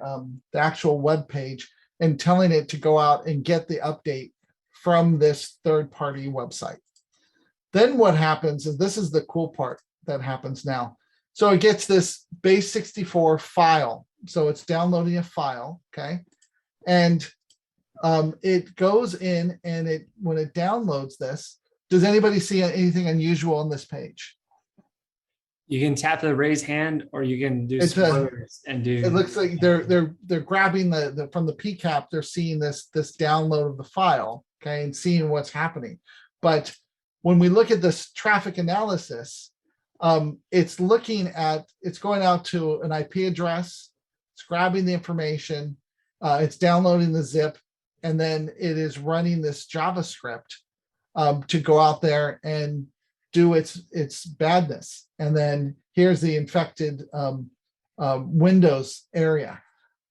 actual web page and telling it to go out and get the update from this third-party website. Then what happens is, this is the cool part that happens now. So it gets this base64 file. So it's downloading a file, okay? And it goes in, and when it downloads this, does anybody see anything unusual on this page? You can tap the raise hand, or you can do spoilers and do. It looks like they're grabbing the from the PCAP. They're seeing this download of the file, okay, and seeing what's happening. But when we look at this traffic analysis, it's going out to an IP address. It's grabbing the information. It's downloading the zip, and then it is running this JavaScript to go out there and do its badness. And then here's the infected Windows area.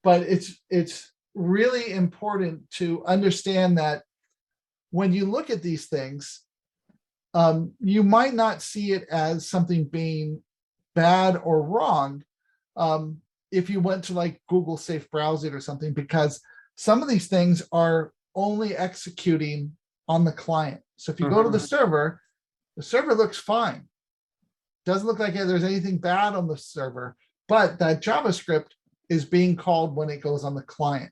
But it's really important to understand that when you look at these things, you might not see it as something being bad or wrong if you went to like Google Safe Browsing or something, because some of these things are only executing on the client. So if you go to the server looks fine. Doesn't look like there's anything bad on the server, but that JavaScript is being called when it goes on the client.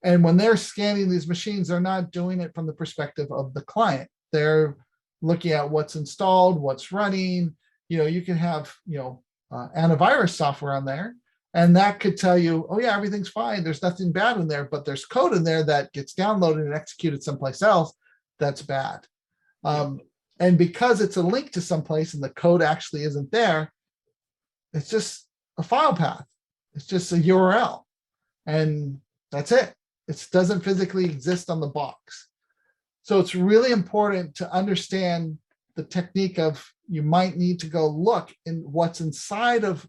And when they're scanning these machines, they're not doing it from the perspective of the client. They're looking at what's installed, what's running. You can have, antivirus software on there, and that could tell you, oh yeah, everything's fine. There's nothing bad in there, but there's code in there that gets downloaded and executed someplace else. That's bad. And because it's a link to someplace and the code actually isn't there, it's just a file path. It's just a URL. And that's it. It doesn't physically exist on the box. So it's really important to understand the technique of, you might need to go look in what's inside of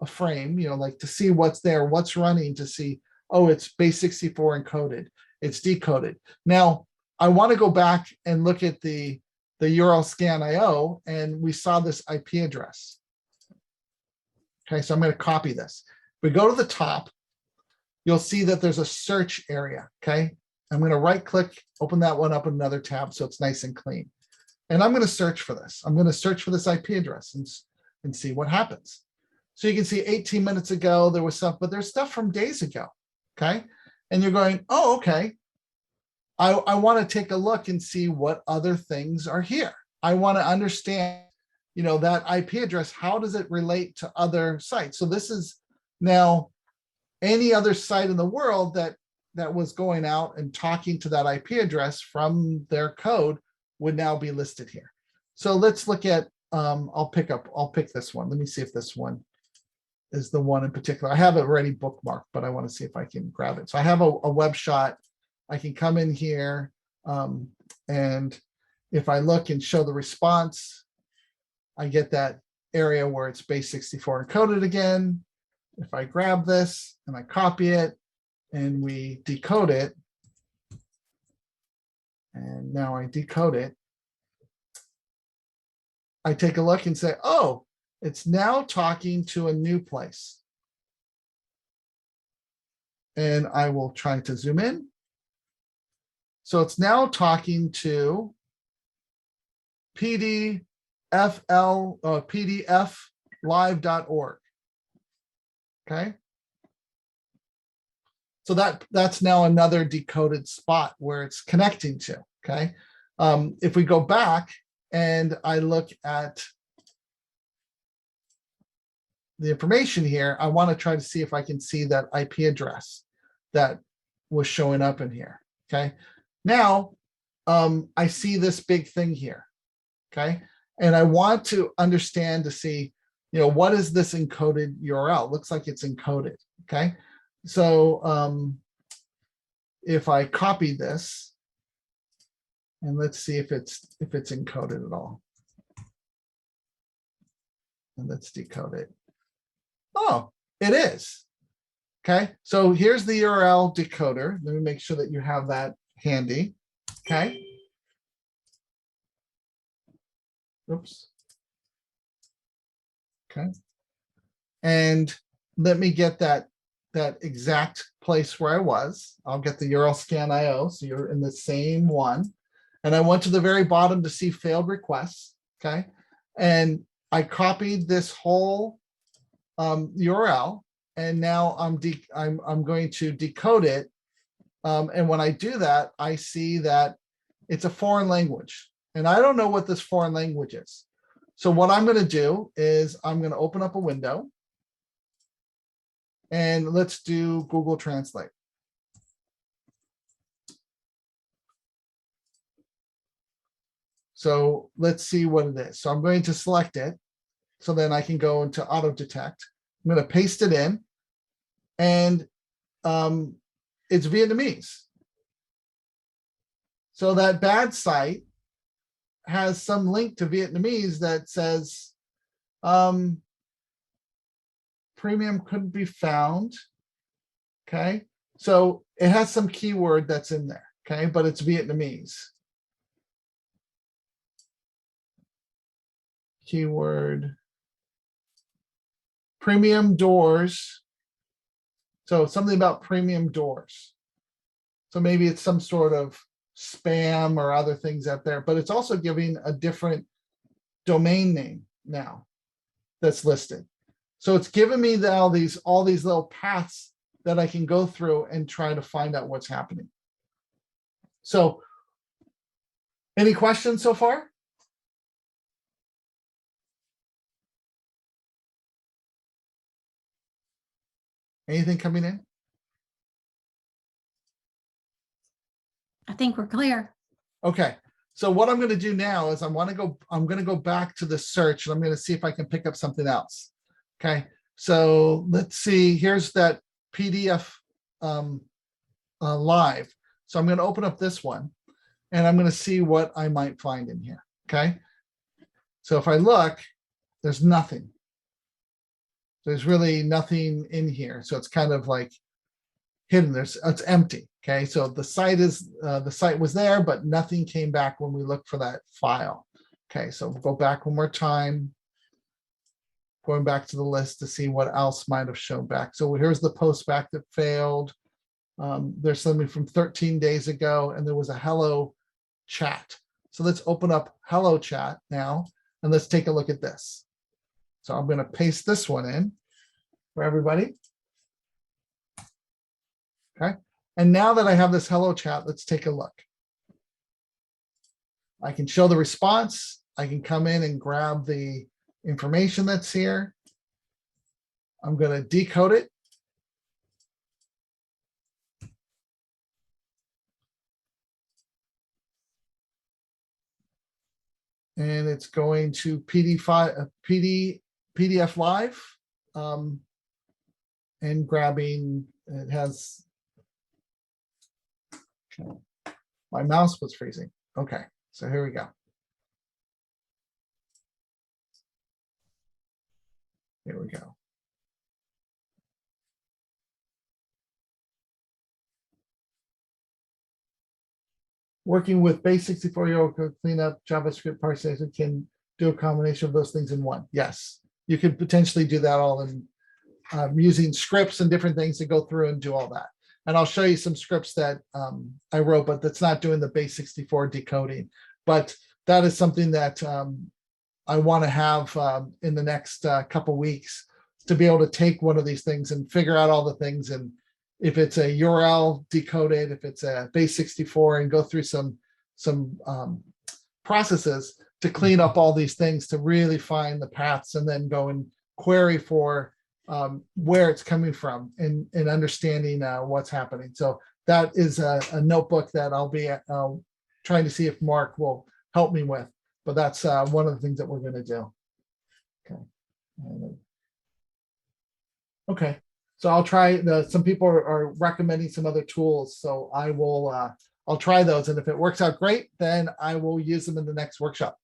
a frame, like to see what's there, what's running, to see, oh, it's base64 encoded, it's decoded. Now, I want to go back and look at the URL scan IO, and we saw this IP address. Okay, so I'm going to copy this. We go to the top, you'll see that there's a search area. Okay, I'm going to right click, open that one up in another tab so it's nice and clean. And I'm going to search for this. I'm going to search for this IP address and see what happens. So you can see 18 minutes ago, there was stuff, but there's stuff from days ago. Okay, and you're going, oh, okay. I want to take a look and see what other things are here. I want to understand, that IP address, how does it relate to other sites? So this is now any other site in the world that was going out and talking to that IP address from their code would now be listed here. So let's look at, I'll pick this one. Let me see if this one is the one in particular. I have it already bookmarked, but I want to see if I can grab it. So I have a web shot. I can come in here, and if I look and show the response, I get that area where it's base64 encoded again. If I grab this and I copy it and we decode it, and now I decode it, I take a look and say, oh, it's now talking to a new place. And I will try to zoom in. So it's now talking to pdflive.org. Okay. So that's now another decoded spot where it's connecting to. Okay. If we go back and I look at the information here, I want to try to see if I can see that IP address that was showing up in here. Okay. Now I see this big thing here. Okay. And I want to understand to see, what is this encoded URL? Looks like it's encoded. Okay. So if I copy this, and let's see if it's encoded at all. And let's decode it. Oh, it is. Okay, so here's the URL decoder. Let me make sure that you have that handy. Okay. Oops. Okay. And let me get that exact place where I was. I'll get the URL scan IO. So you're in the same one. And I went to the very bottom to see failed requests. Okay. And I copied this whole URL. And now I'm going to decode it. And when I do that, I see that it's a foreign language. And I don't know what this foreign language is. So what I'm going to do is I'm going to open up a window. And let's do Google Translate. So let's see what it is. So I'm going to select it. So then I can go into auto detect. I'm going to paste it in. And it's Vietnamese. So that bad site has some link to Vietnamese that says premium couldn't be found. Okay, so it has some keyword that's in there. Okay, but it's Vietnamese. Keyword premium doors. So something about premium doors. So maybe it's some sort of spam or other things out there, but it's also giving a different domain name now that's listed. So it's given me all these little paths that I can go through and try to find out what's happening. So any questions so far? Anything coming in? I think we're clear. Okay. So what I'm going to do now is I'm going to go back to the search and I'm going to see if I can pick up something else. Okay. So let's see, here's that PDF live. So I'm going to open up this one and I'm going to see what I might find in here. Okay. So if I look, there's nothing. There's really nothing in here. So it's kind of like hidden. It's empty. Okay. So the site was there, but nothing came back when we looked for that file. Okay. So we'll go back one more time. Going back to the list to see what else might have shown back. So here's the post back that failed. There's something from 13 days ago, and there was a hello chat. So let's open up hello chat now, and let's take a look at this. So I'm going to paste this one in for everybody. Okay. And now that I have this hello chat, let's take a look. I can show the response. I can come in and grab the information that's here. I'm going to decode it. And it's going to PDF Live and grabbing, it has, okay. My mouse was freezing. Okay, so here we go. Here we go. Working with base 64-year-old cleanup JavaScript parsers can do a combination of those things in one. Yes, you could potentially do that all in using scripts and different things to go through and do all that. And I'll show you some scripts that I wrote, but that's not doing the base 64 decoding. But that is something that I want to have in the next couple weeks to be able to take one of these things and figure out all the things. And if it's a URL decoded, if it's a base 64, and go through some processes to clean up all these things to really find the paths, and then go and query for where it's coming from and understanding what's happening. So that is a notebook that I'll be trying to see if Mark will help me with, but that's one of the things that we're going to do. Okay, so I'll try some people are recommending some other tools, so I will I'll try those, and if it works out great, then I will use them in the next workshop.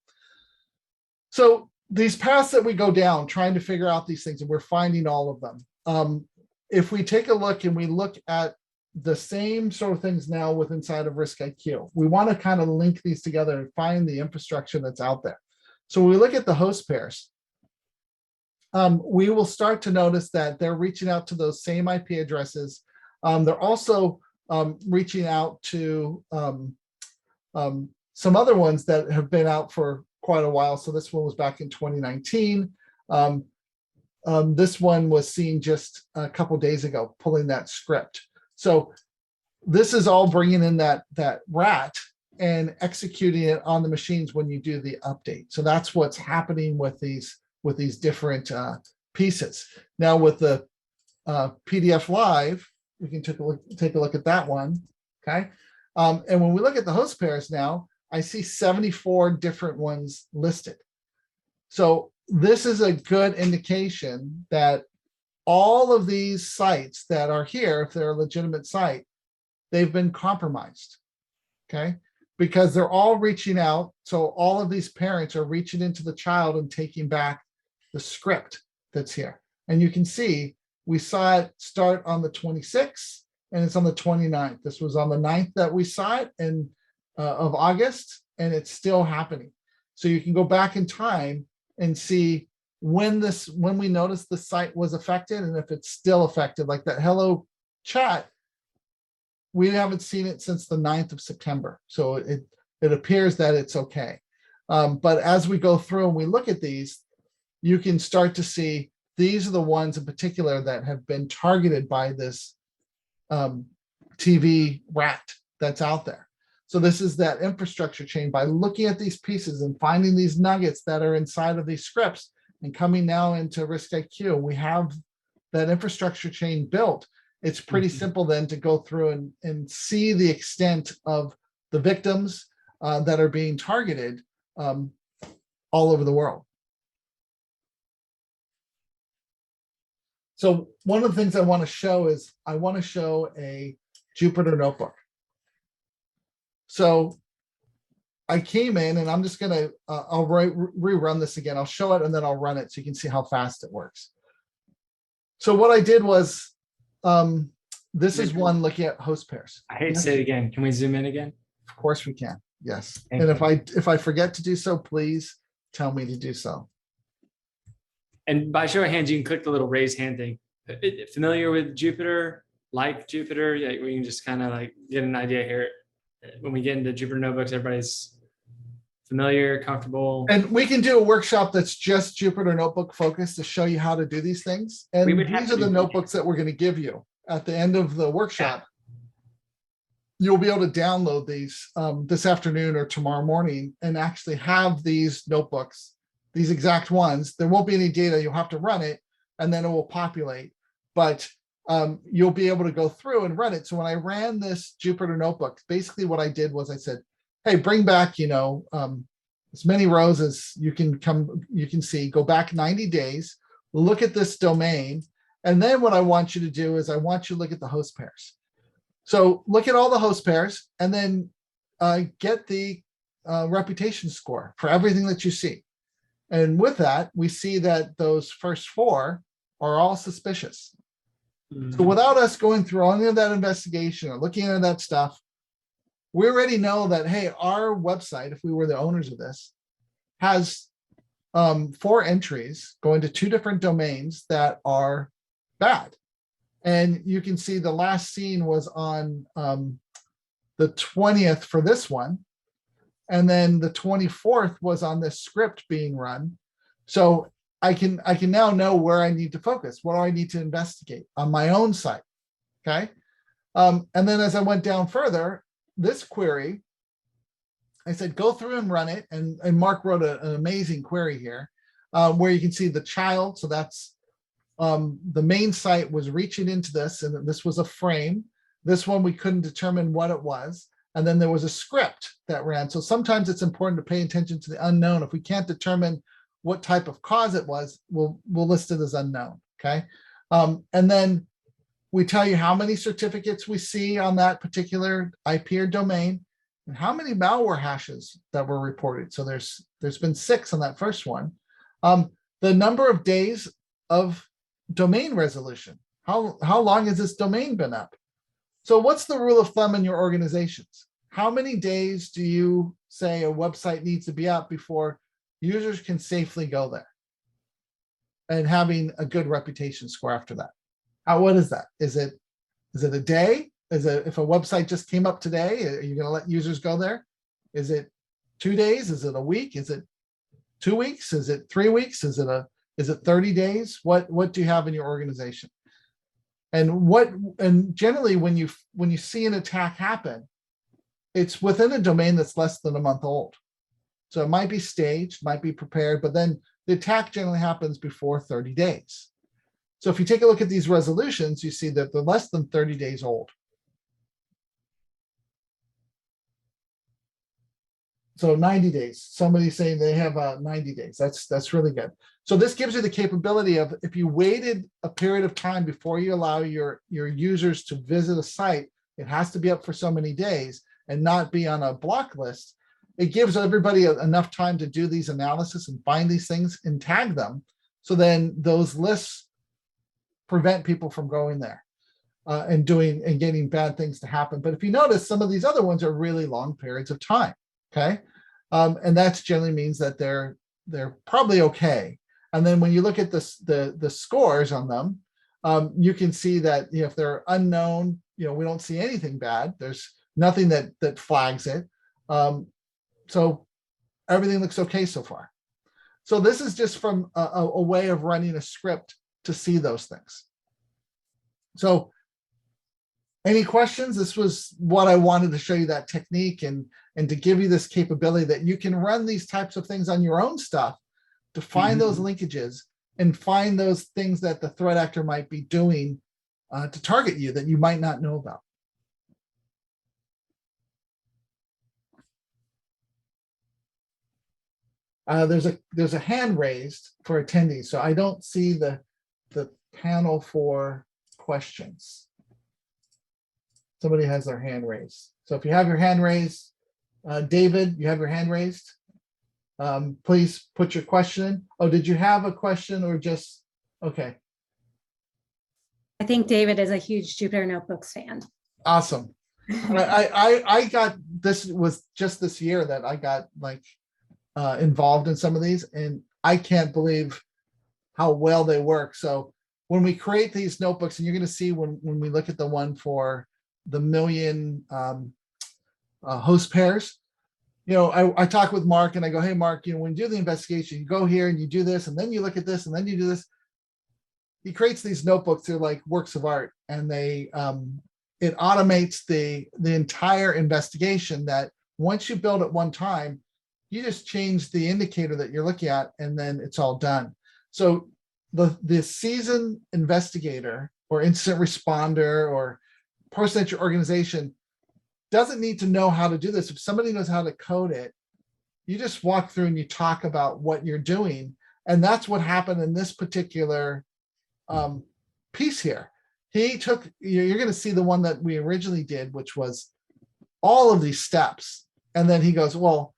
So these paths that we go down trying to figure out these things, and we're finding all of them. If we take a look and we look at the same sort of things now with inside of RiskIQ, we want to kind of link these together and find the infrastructure that's out there. So when we look at the host pairs, we will start to notice that they're reaching out to those same IP addresses. They're also reaching out to some other ones that have been out for quite a while. So this one was back in 2019. This one was seen just a couple days ago, pulling that script. So this is all bringing in that rat and executing it on the machines when you do the update. So that's what's happening with these different pieces. Now with the PDF Live, we can take a look at that one. Okay, and when we look at the host pairs now, I see 74 different ones listed. So this is a good indication that all of these sites that are here, if they're a legitimate site, they've been compromised, okay? Because they're all reaching out. So all of these parents are reaching into the child and taking back the script that's here. And you can see, we saw it start on the 26th and it's on the 29th. This was on the 9th that we saw it, and of August, and it's still happening. So you can go back in time and see when we noticed the site was affected, and if it's still affected, like that hello chat, we haven't seen it since the 9th of September. So it appears that it's okay. But as we go through and we look at these, you can start to see these are the ones in particular that have been targeted by this TV rat that's out there. So this is that infrastructure chain. By looking at these pieces and finding these nuggets that are inside of these scripts and coming now into RiskIQ, we have that infrastructure chain built. It's pretty simple then to go through and see the extent of the victims that are being targeted all over the world. So one of the things I want to show is I want to show a Jupyter notebook. So I came in, and I'm just going to, I'll rerun this again. I'll show it and then I'll run it so you can see how fast it works. So what I did was, this is one looking at host pairs. I hate to say it again. Can we zoom in again? Of course we can. Yes. Thank and you. if I forget to do so, please tell me to do so. And by show of hands, you can click the little raise hand thing. Familiar with Jupyter, like Jupyter? Yeah, we can just kind of like get an idea here. When we get into Jupyter notebooks, everybody's familiar, comfortable. And we can do a workshop that's just Jupyter notebook focused to show you how to do these things. And these are the notebooks that we're going to give you at the end of the workshop. Yeah. You'll be able to download these this afternoon or tomorrow morning and actually have these notebooks, these exact ones. There won't be any data. You'll have to run it and then it will populate. But you'll be able to go through and run it. So when I ran this Jupyter notebook, basically what I did was I said, hey, bring back, as many rows as you can see, go back 90 days, look at this domain. And then what I want you to do is I want you to look at the host pairs. So look at all the host pairs and then get the reputation score for everything that you see. And with that, we see that those first 4 are all suspicious. So without us going through any of that investigation or looking at that stuff, we already know that, hey, our website, if we were the owners of this, has 4 entries going to 2 different domains that are bad. And you can see the last seen was on the 20th for this one. And then the 24th was on this script being run. So I can now know where I need to focus. What do I need to investigate on my own site? Okay. And then as I went down further, this query, I said, go through and run it. And Mark wrote an amazing query here where you can see the child. So that's the main site was reaching into this, and this was a frame. This one, we couldn't determine what it was. And then there was a script that ran. So sometimes it's important to pay attention to the unknown. If we can't determine what type of cause it was, we'll list it as unknown, okay? And then we tell you how many certificates we see on that particular IP or domain and how many malware hashes that were reported. So there's been 6 on that first one. The number of days of domain resolution. How long has this domain been up? So what's the rule of thumb in your organizations? How many days do you say a website needs to be up before users can safely go there and having a good reputation score after that? What is that? Is it a day? Is it if a website just came up today, are you going to let users go there? Is it 2 days? Is it a week? Is it 2 weeks? Is it 3 weeks? Is it 30 days? What do you have in your organization? And generally when you see an attack happen, it's within a domain that's less than a month old. So it might be staged, might be prepared, but then the attack generally happens before 30 days. So if you take a look at these resolutions, you see that they're less than 30 days old. So 90 days, somebody's saying they have 90 days. That's really good. So this gives you the capability of, if you waited a period of time before you allow your users to visit a site, it has to be up for so many days and not be on a block list. It gives everybody enough time to do these analysis and find these things and tag them. So then those lists prevent people from going there and getting bad things to happen. But if you notice, some of these other ones are really long periods of time. Okay. And that generally means that they're probably okay. And then when you look at the scores on them, you can see that if they're unknown, we don't see anything bad. There's nothing that flags it. So everything looks okay so far. So this is just from a way of running a script to see those things. So any questions? This was what I wanted to show you, that technique and to give you this capability that you can run these types of things on your own stuff to find those linkages and find those things that the threat actor might be doing to target you that you might not know about. There's a hand raised for attendees, so I don't see the panel for questions. Somebody has their hand raised. So if you have your hand raised, David, you have your hand raised. Please put your question in. Oh, did you have a question or just, okay. I think David is a huge Jupyter Notebooks fan. Awesome. I got, this was just this year that I got involved in some of these, and I can't believe how well they work. So when we create these notebooks, and you're going to see when we look at the one for the million host pairs, I talk with Mark and I go, hey, Mark, when you do the investigation, you go here and you do this, and then you look at this, and then you do this. He creates these notebooks. They're like works of art, and it automates the entire investigation, that once you build it one time, you just change the indicator that you're looking at, and then it's all done. So the seasoned investigator or incident responder or person at your organization doesn't need to know how to do this. If somebody knows how to code it, you just walk through and you talk about what you're doing. And that's what happened in this particular piece here. He took, you're going to see the one that we originally did, which was all of these steps. And then he goes, well,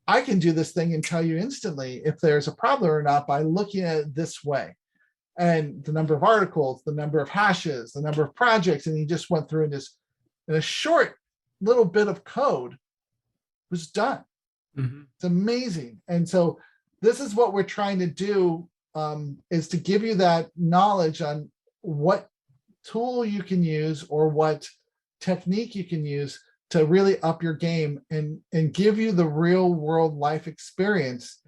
I can do this thing and tell you instantly if there's a problem or not by looking at it this way. And the number of articles, the number of hashes, the number of projects. And he just went through and just in a short little bit of code was done. It's amazing. And so this is what we're trying to do, is to give you that knowledge on what tool you can use or what technique you can use to really up your game and give you the real world life experience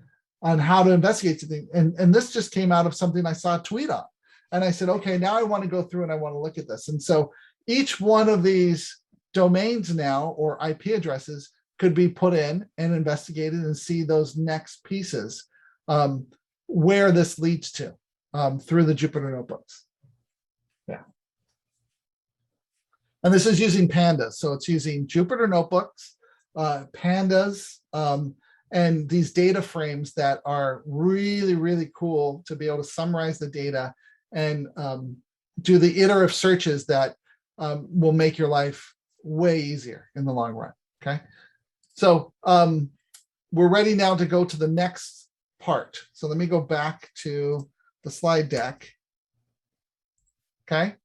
on how to investigate something. And this just came out of something I saw a tweet on. And I said, okay, now I want to go through and I want to look at this. And so each one of these domains now, or IP addresses, could be put in and investigated and see those next pieces, where this leads to, through the Jupyter notebooks. Yeah. And this is using pandas. So it's using Jupyter notebooks, pandas, and these data frames that are really, really cool to be able to summarize the data and do the iterative searches that will make your life way easier in the long run. Okay. So we're ready now to go to the next part. So let me go back to the slide deck. Okay.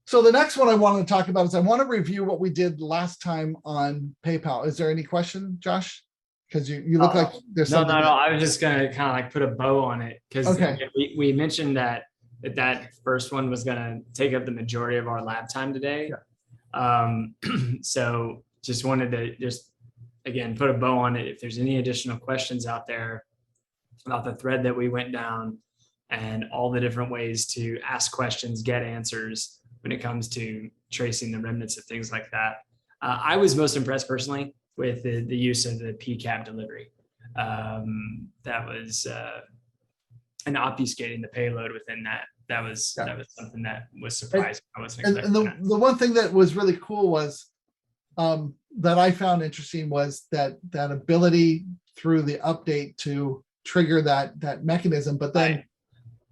So the next one I want to talk about is I want to review what we did last time on PayPal. Is there any question, Josh? Because you look like there's something. No. I was just gonna kind of like put a bow on it because we mentioned that first one was gonna take up the majority of our lab time today. Yeah. So just wanted to again put a bow on it. If there's any additional questions out there about the thread that we went down and all the different ways to ask questions, get answers when it comes to tracing the remnants of things like that. I was most impressed personally with the use of the PCAP delivery. That was and obfuscating the payload within that. That was something that was surprising. I wasn't expecting and the one thing that was really cool was that I found interesting was that ability through the update to trigger that mechanism, but then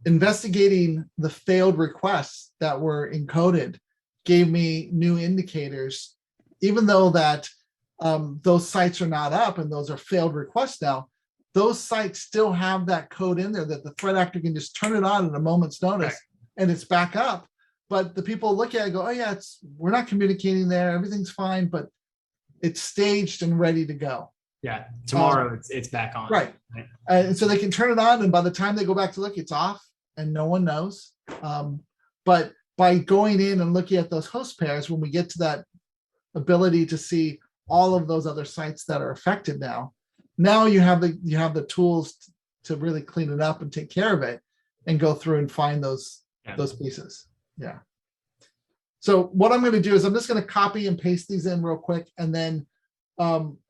investigating the failed requests that were encoded gave me new indicators, even though that those sites are not up and those are failed requests now, those sites still have that code in there that the threat actor can just turn it on at a moment's notice and it's back up. But the people look at it and go, oh yeah, we're not communicating there, everything's fine, but it's staged and ready to go. Yeah, tomorrow it's back on. Right. And so they can turn it on, and by the time they go back to look, it's off and no one knows. But by going in and looking at those host pairs, when we get to that ability to see all of those other sites that are affected now you have the tools to really clean it up and take care of it and go through and find those pieces. Yeah. So what I'm going to do is I'm just going to copy and paste these in real quick, and then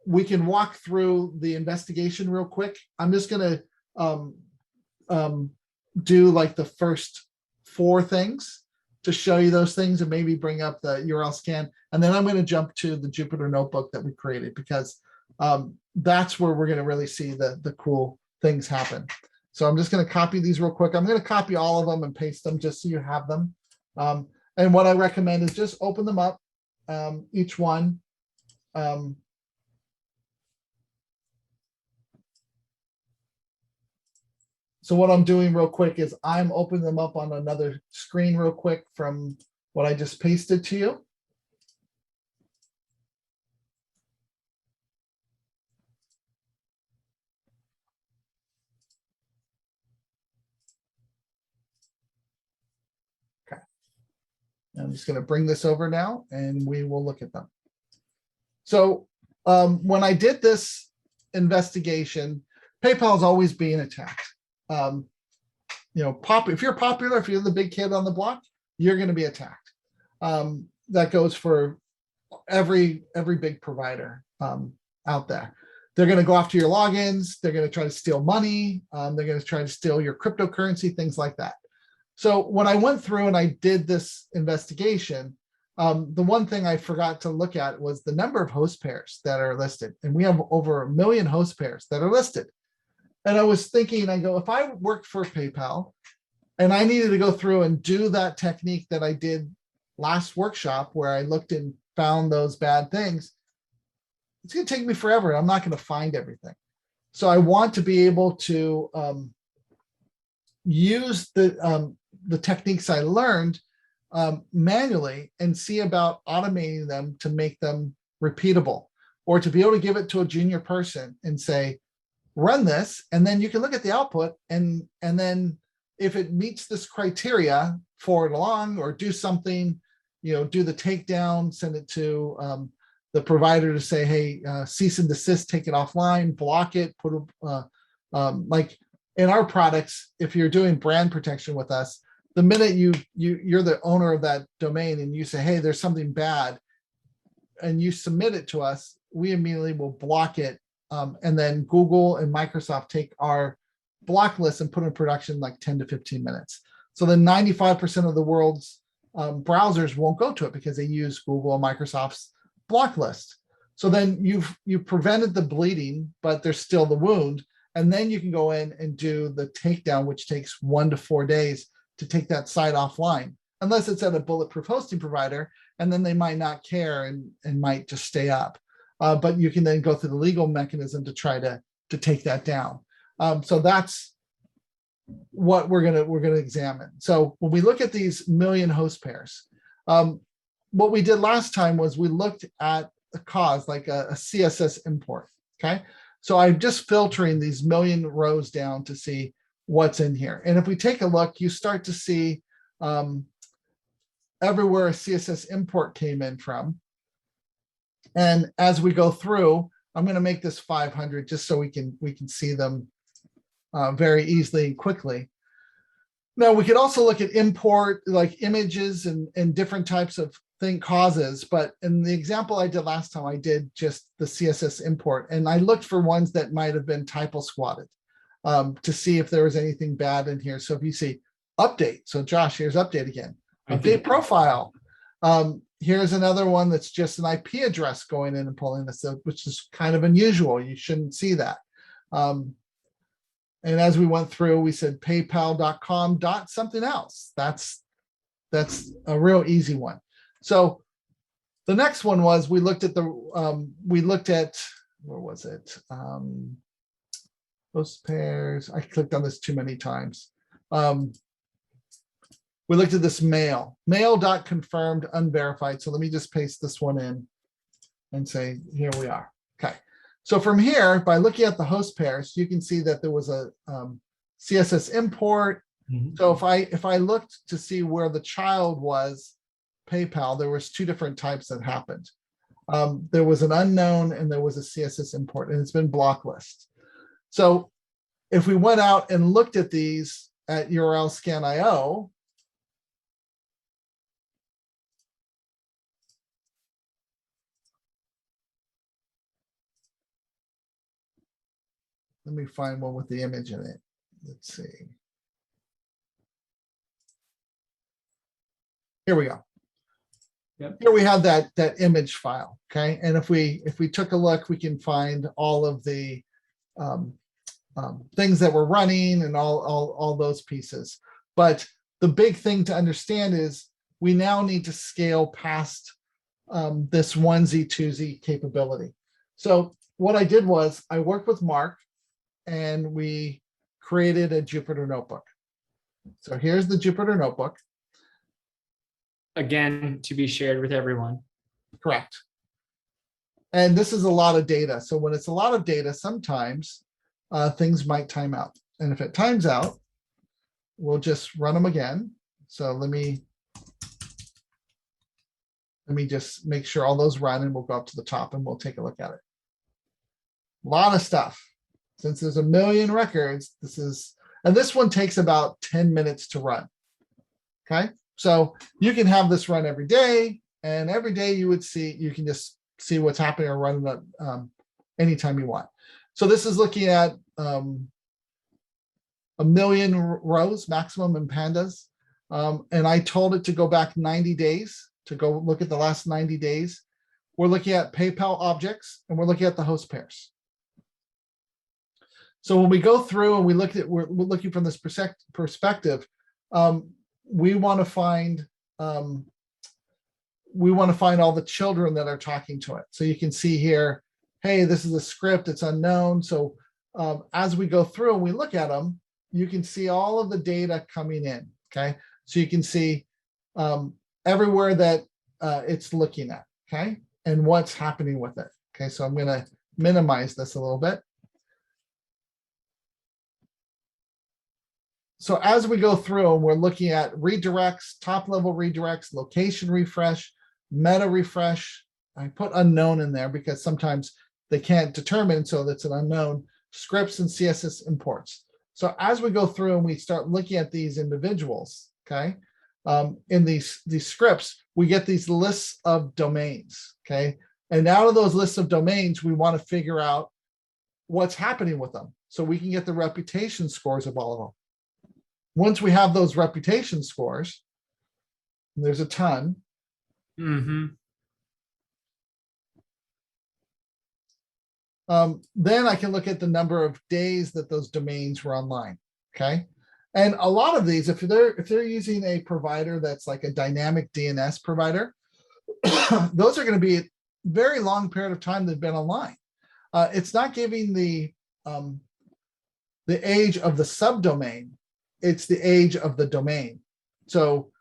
we can walk through the investigation real quick. I'm just going to do like the first 4 things to show you those things and maybe bring up the URL scan. And then I'm going to jump to the Jupyter notebook that we created, because that's where we're going to really see the cool things happen. So I'm just going to copy these real quick. I'm going to copy all of them and paste them just so you have them. And what I recommend is just open them up, each one. So what I'm doing real quick is I'm opening them up on another screen real quick from what I just pasted to you. Okay. I'm just going to bring this over now and we will look at them. So when I did this investigation, PayPal is always being attacked. If you're popular, if you're the big kid on the block, you're going to be attacked. That goes for every big provider out there. They're going to go after your logins. They're going to try to steal money. They're going to try to steal your cryptocurrency, things like that. So when I went through and I did this investigation, the one thing I forgot to look at was the number of host pairs that are listed. And we have over 1 million host pairs that are listed. And I was thinking, I go, if I worked for PayPal and I needed to go through and do that technique that I did last workshop where I looked and found those bad things, it's going to take me forever. I'm not going to find everything. So I want to be able to use the techniques I learned manually and see about automating them to make them repeatable, or to be able to give it to a junior person and say, run this, and then you can look at the output, and then if it meets this criteria, forward along or do something, do the takedown, send it to the provider to say, hey, cease and desist, take it offline, block it, put like in our products, if you're doing brand protection with us, the minute you're the owner of that domain and you say, hey, there's something bad, and you submit it to us, we immediately will block it. And then Google and Microsoft take our block list and put in production like 10 to 15 minutes. So then 95% of the world's browsers won't go to it because they use Google and Microsoft's block list. So then you've prevented the bleeding, but there's still the wound. And then you can go in and do the takedown, which takes 1 to 4 days to take that site offline, unless it's at a bulletproof hosting provider, and then they might not care and might just stay up. But you can then go through the legal mechanism to try to take that down. So that's what we're gonna examine. So when we look at these million host pairs, what we did last time was we looked at a cause, like a CSS import. Okay, so I'm just filtering these million rows down to see what's in here. And if we take a look, you start to see everywhere a CSS import came in from. And as we go through, I'm going to make this 500 just so we can see them very easily and quickly. Now we could also look at import, like images and different types of causes. But in the example I did last time, I did just the CSS import, and I looked for ones that might have been typo squatted to see if there was anything bad in here. So if you see update, so Josh, here's update again, update profile. Here's another one that's just an IP address going in and pulling this up, which is kind of unusual. You shouldn't see that. And as we went through, we said paypal.com dot something else. That's a real easy one. So the next one was we looked at where was it? Host pairs. I clicked on this too many times. We looked at this mail.confirmed unverified. So let me just paste this one in and say, here we are. Okay. So from here, by looking at the host pairs, you can see that there was a CSS import. Mm-hmm. So if I looked to see where the child was, PayPal, there was 2 different types that happened. There was an unknown and there was a CSS import, and it's been block list. So if we went out and looked at these at URL scan.io, let me find one with the image in it. Let's see. Here we go. Yep. Here we have that image file. Okay, and if we took a look, we can find all of the things that were running and all those pieces. But the big thing to understand is we now need to scale past this 1Z, 2Z capability. So what I did was I worked with Mark, and we created a Jupyter notebook. So here's the Jupyter notebook. Again, to be shared with everyone. Correct. And this is a lot of data. So when it's a lot of data, sometimes things might time out. And if it times out, we'll just run them again. So let me just make sure all those run, and we'll go up to the top and we'll take a look at it. A lot of stuff. Since there's a million records, this one takes about 10 minutes to run. Okay, so you can have this run every day, and every day you can just see what's happening or run it anytime you want. So this is looking at a million rows maximum in pandas. And I told it to go back 90 days to go look at the last 90 days. We're looking at PayPal objects, and we're looking at the host pairs. So when we go through and we're looking from this perspective, we want to find all the children that are talking to it. So you can see here, hey, this is a script, it's unknown. So as we go through and we look at them, you can see all of the data coming in. Okay, so you can see everywhere that it's looking at. Okay, and what's happening with it. Okay, so I'm going to minimize this a little bit. so as we go through and we're looking at redirects, top level redirects, location refresh, meta refresh. I put unknown in there because sometimes they can't determine, so that's an unknown. Scripts and CSS imports. So as we go through and we start looking at these individuals, okay, in these scripts, we get these lists of domains, okay? And out of those lists of domains, we want to figure out what's happening with them so we can get the reputation scores of all of them. Once we have those reputation scores, there's a ton. Then I can look at the number of days that those domains were online, okay? And a lot of these, if they're using a provider that's like a dynamic DNS provider, those are going to be a very long period of time they've been online. It's not giving the age of the subdomain, it's the age of the domain. So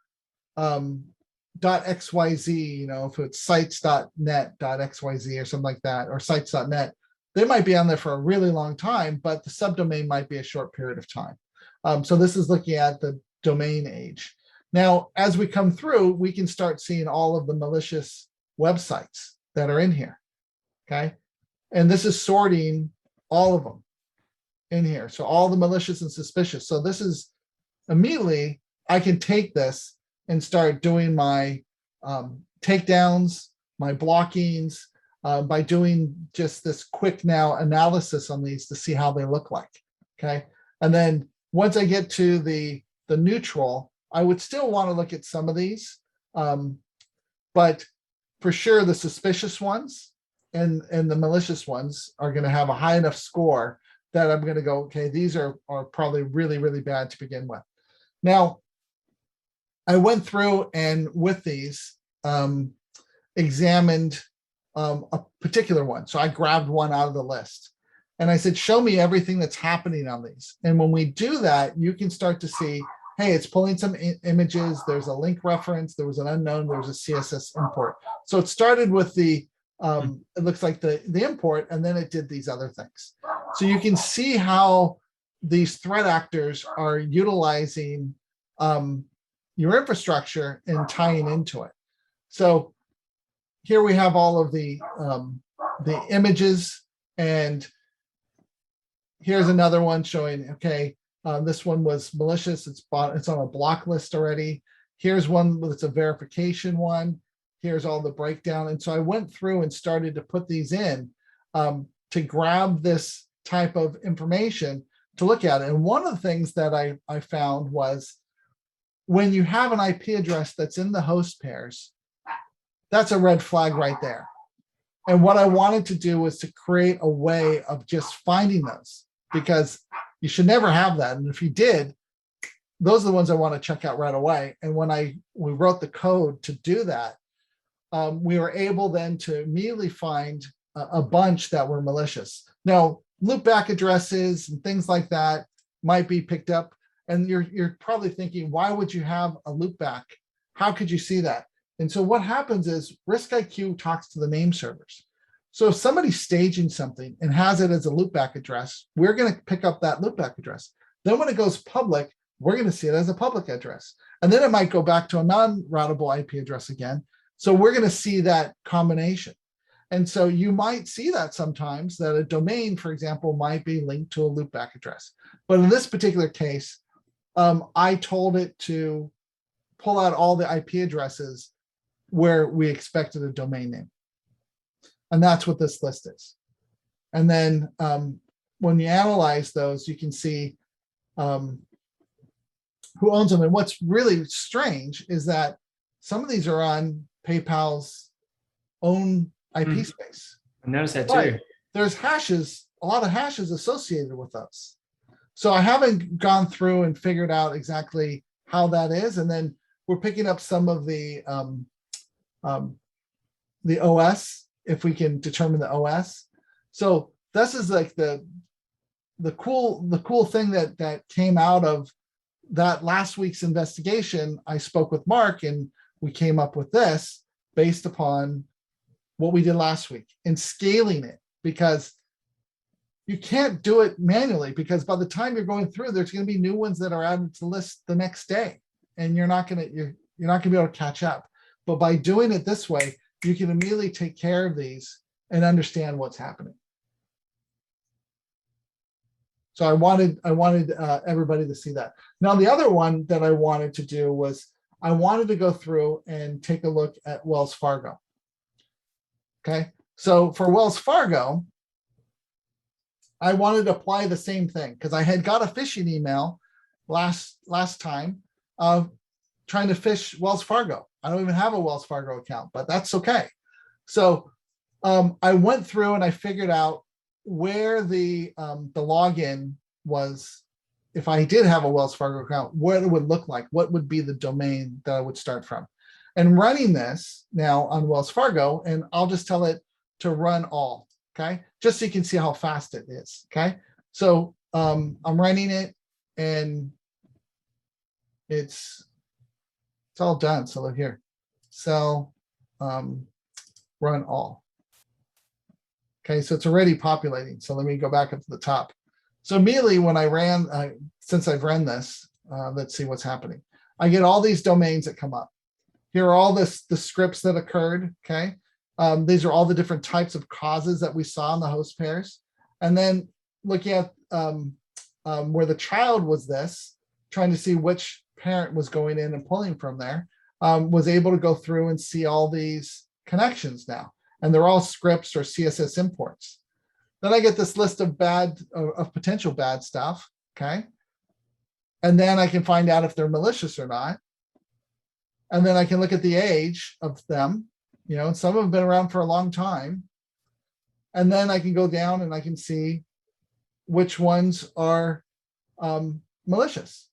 .xyz, you know, if it's sites.net.xyz or something like that, or sites.net, they might be on there for a really long time, but the subdomain might be a short period of time. So this is looking at the domain age. Now, as we come through, we can start seeing all of the malicious websites that are in here, okay? And this is sorting all of them in here. So all the malicious and suspicious. So this is immediately, I can take this and start doing my takedowns, my blockings, by doing just this quick now analysis on these to see how they look like, okay? And then once I get to the neutral, I would still want to look at some of these, but for sure the suspicious ones and the malicious ones are going to have a high enough score that I'm going to go, okay, these are probably really, really bad to begin with. Now, I went through and with these examined a particular one. So I grabbed one out of the list and I said, show me everything that's happening on these. And when we do that, you can start to see, hey, it's pulling some images. There's a link reference. There was an unknown. There was a CSS import. So it started with the, it looks like the import, and then it did these other things. So you can see how these threat actors are utilizing your infrastructure and tying into it. So here we have all of the images, and here's another one showing, okay, this one was malicious. It's on a block list already. Here's one that's a verification one. Here's all the breakdown. And so I went through and started to put these in to grab this type of information to look at it. And one of the things that I found was when you have an IP address that's in the host pairs, that's a red flag right there. And what I wanted to do was to create a way of just finding those, because you should never have that. And if you did, those are the ones I want to check out right away. And when we wrote the code to do that, we were able then to immediately find a bunch that were malicious. Now, loopback addresses and things like that might be picked up. And you're probably thinking, why would you have a loopback? How could you see that? And so what happens is RiskIQ talks to the name servers. So if somebody's staging something and has it as a loopback address, we're going to pick up that loopback address. Then when it goes public, we're going to see it as a public address. And then it might go back to a non-routable IP address again. So we're going to see that combination. And so you might see that sometimes that a domain, for example, might be linked to a loopback address. But in this particular case, I told it to pull out all the IP addresses where we expected a domain name. And that's what this list is. And then when you analyze those, you can see who owns them. And what's really strange is that some of these are on PayPal's own IP space. I noticed that too. But there's hashes, a lot of hashes associated with those. So I haven't gone through and figured out exactly how that is. And then we're picking up some of the OS, if we can determine the OS. So this is like the cool thing that came out of that last week's investigation. I spoke with Mark and we came up with this based upon what we did last week and scaling it, because you can't do it manually, because by the time you're going through, there's going to be new ones that are added to the list the next day, and you're not going to be able to catch up. But by doing it this way, you can immediately take care of these and understand what's happening. So I wanted everybody to see that. Now, the other one that I wanted to do was I wanted to go through and take a look at Wells Fargo. Okay, so for Wells Fargo, I wanted to apply the same thing because I had got a phishing email last time of trying to phish Wells Fargo. I don't even have a Wells Fargo account, but that's okay. So I went through and I figured out where the login was. If I did have a Wells Fargo account, what it would look like, what would be the domain that I would start from. And running this now on Wells Fargo, and I'll just tell it to run all, okay? Just so you can see how fast it is, okay? So I'm running it and it's all done. So look here, cell, run all. Okay, so it's already populating. So let me go back up to the top. So immediately when I ran, since I've run this, let's see what's happening. I get all these domains that come up. Here are all the scripts that occurred, okay? These are all the different types of causes that we saw in the host pairs. And then looking at where the child was this, trying to see which parent was going in and pulling from there, was able to go through and see all these connections now. And they're all scripts or CSS imports. Then I get this list of potential bad stuff, okay? And then I can find out if they're malicious or not. And then I can look at the age of them, and some of them have been around for a long time. And then I can go down and I can see which ones are malicious.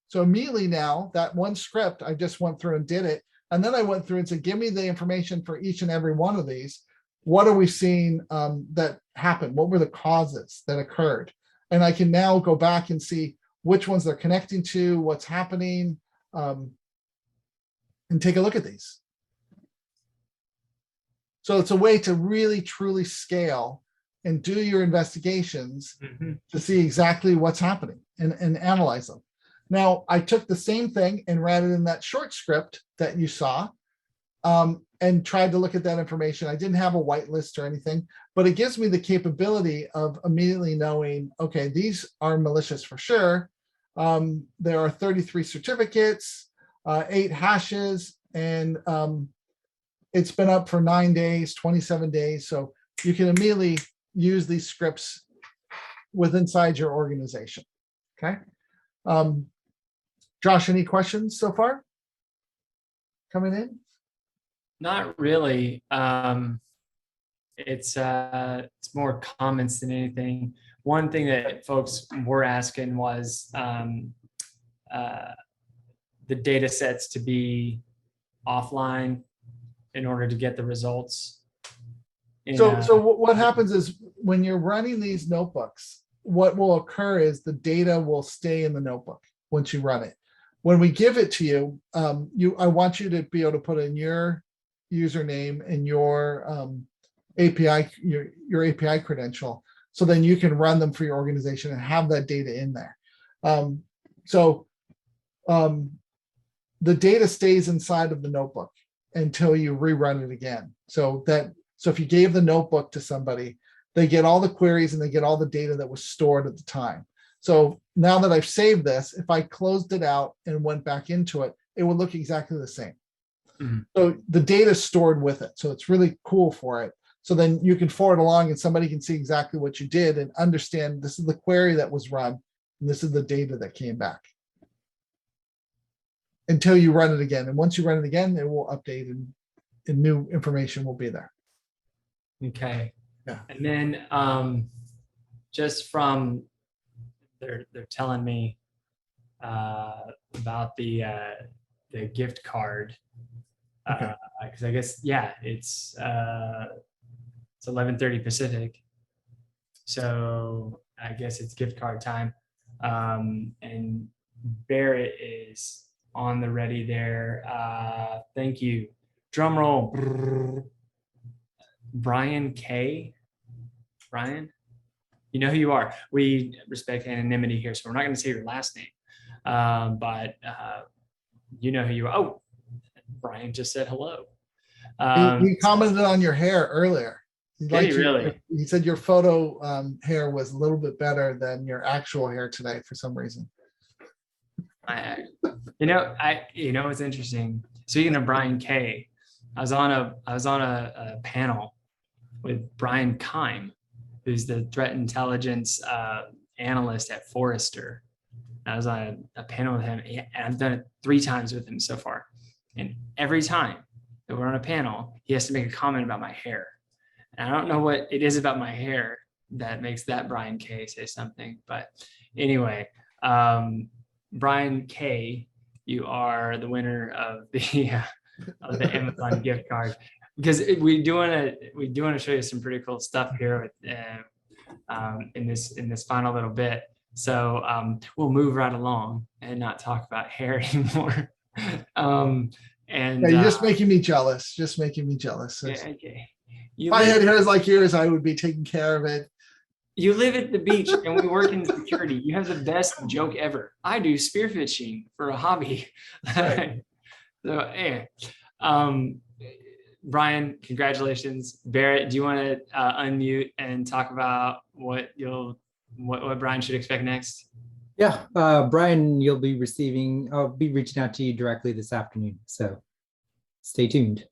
So immediately now, that one script, I just went through and did it. And then I went through and said, give me the information for each and every one of these. What are we seeing that happened? What were the causes that occurred? And I can now go back and see which ones they're connecting to, what's happening, and take a look at these. So it's a way to really, truly scale and do your investigations to see exactly what's happening and analyze them. Now, I took the same thing and ran it in that short script that you saw and tried to look at that information. I didn't have a whitelist or anything, but it gives me the capability of immediately knowing, okay, these are malicious for sure. There are 33 certificates, 8 hashes, and it's been up for 9 days, 27 days. So you can immediately use these scripts inside your organization, okay? Josh, any questions so far coming in? Not really. It's more comments than anything. One thing that folks were asking was the data sets to be offline in order to get the results. So what happens is when you're running these notebooks, what will occur is the data will stay in the notebook once you run it. When we give it to you, I want you to be able to put in your username and your API, your API credential, so then you can run them for your organization and have that data in there. The data stays inside of the notebook until you rerun it again. So if you gave the notebook to somebody, they get all the queries and they get all the data that was stored at the time. So now that I've saved this, if I closed it out and went back into it, it would look exactly the same. So the data is stored with it. So it's really cool for it. So then you can forward along and somebody can see exactly what you did and understand this is the query that was run and this is the data that came back until you run it again. And once you run it again, it will update and new information will be there. Okay. Yeah. And then just from they're telling me about the gift card. Okay. Because I guess, yeah, it's 11:30 Pacific, so I guess it's gift card time. And Barrett is on the ready there. Thank you. Drum roll. Brian K. Brian, you know who you are. We respect anonymity here, so we're not going to say your last name, but you know who you are. Oh, Brian just said hello. He commented on your hair earlier. Really? He said your photo hair was a little bit better than your actual hair today for some reason. You know what's interesting. Speaking of Brian K, I was on a panel with Brian Keim, who's the threat intelligence analyst at Forrester. I was on a panel with him, and I've done it 3 times with him so far. And every time that we're on a panel, he has to make a comment about my hair. And I don't know what it is about my hair that makes that Brian K say something. But anyway, Brian K, you are the winner of the Amazon gift card, because we do want to show you some pretty cool stuff here with, in this final little bit. So we'll move right along and not talk about hair anymore. And you're just making me jealous. Just making me jealous. Yeah, okay. If I had hairs like yours, I would be taking care of it. You live at the beach and we work in security. You have the best joke ever. I do spearfishing for a hobby. Right. So, anyway, Brian, congratulations. Barrett, do you want to unmute and talk about what Brian should expect next? Yeah, Brian, I'll be reaching out to you directly this afternoon. So stay tuned.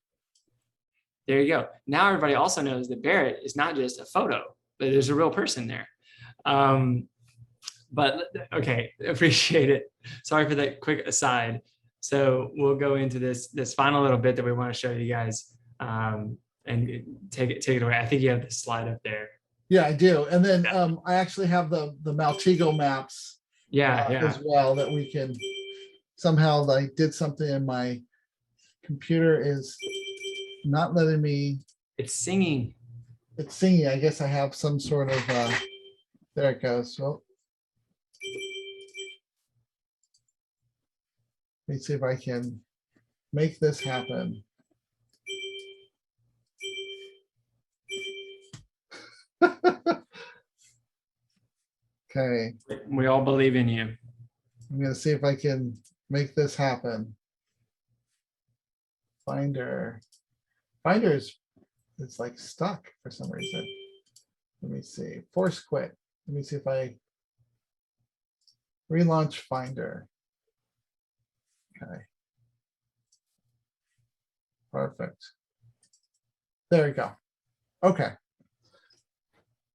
There you go. Now everybody also knows that Barrett is not just a photo, but there's a real person there. But okay, appreciate it. Sorry for that quick aside. So we'll go into this final little bit that we want to show you guys, and take it away. I think you have the slide up there. Yeah, I do. And then I actually have the Maltego maps. As well, that we can somehow, like, did something in my computer is not letting me. It's singing. It's singing. I guess I have some sort of there it goes. Well, let me see if I can make this happen. Okay. We all believe in you. I'm going to see if I can make this happen. Finder is, it's like stuck for some reason. Let me see. Force quit. Let me see if I relaunch Finder. Okay. Perfect. There we go. Okay.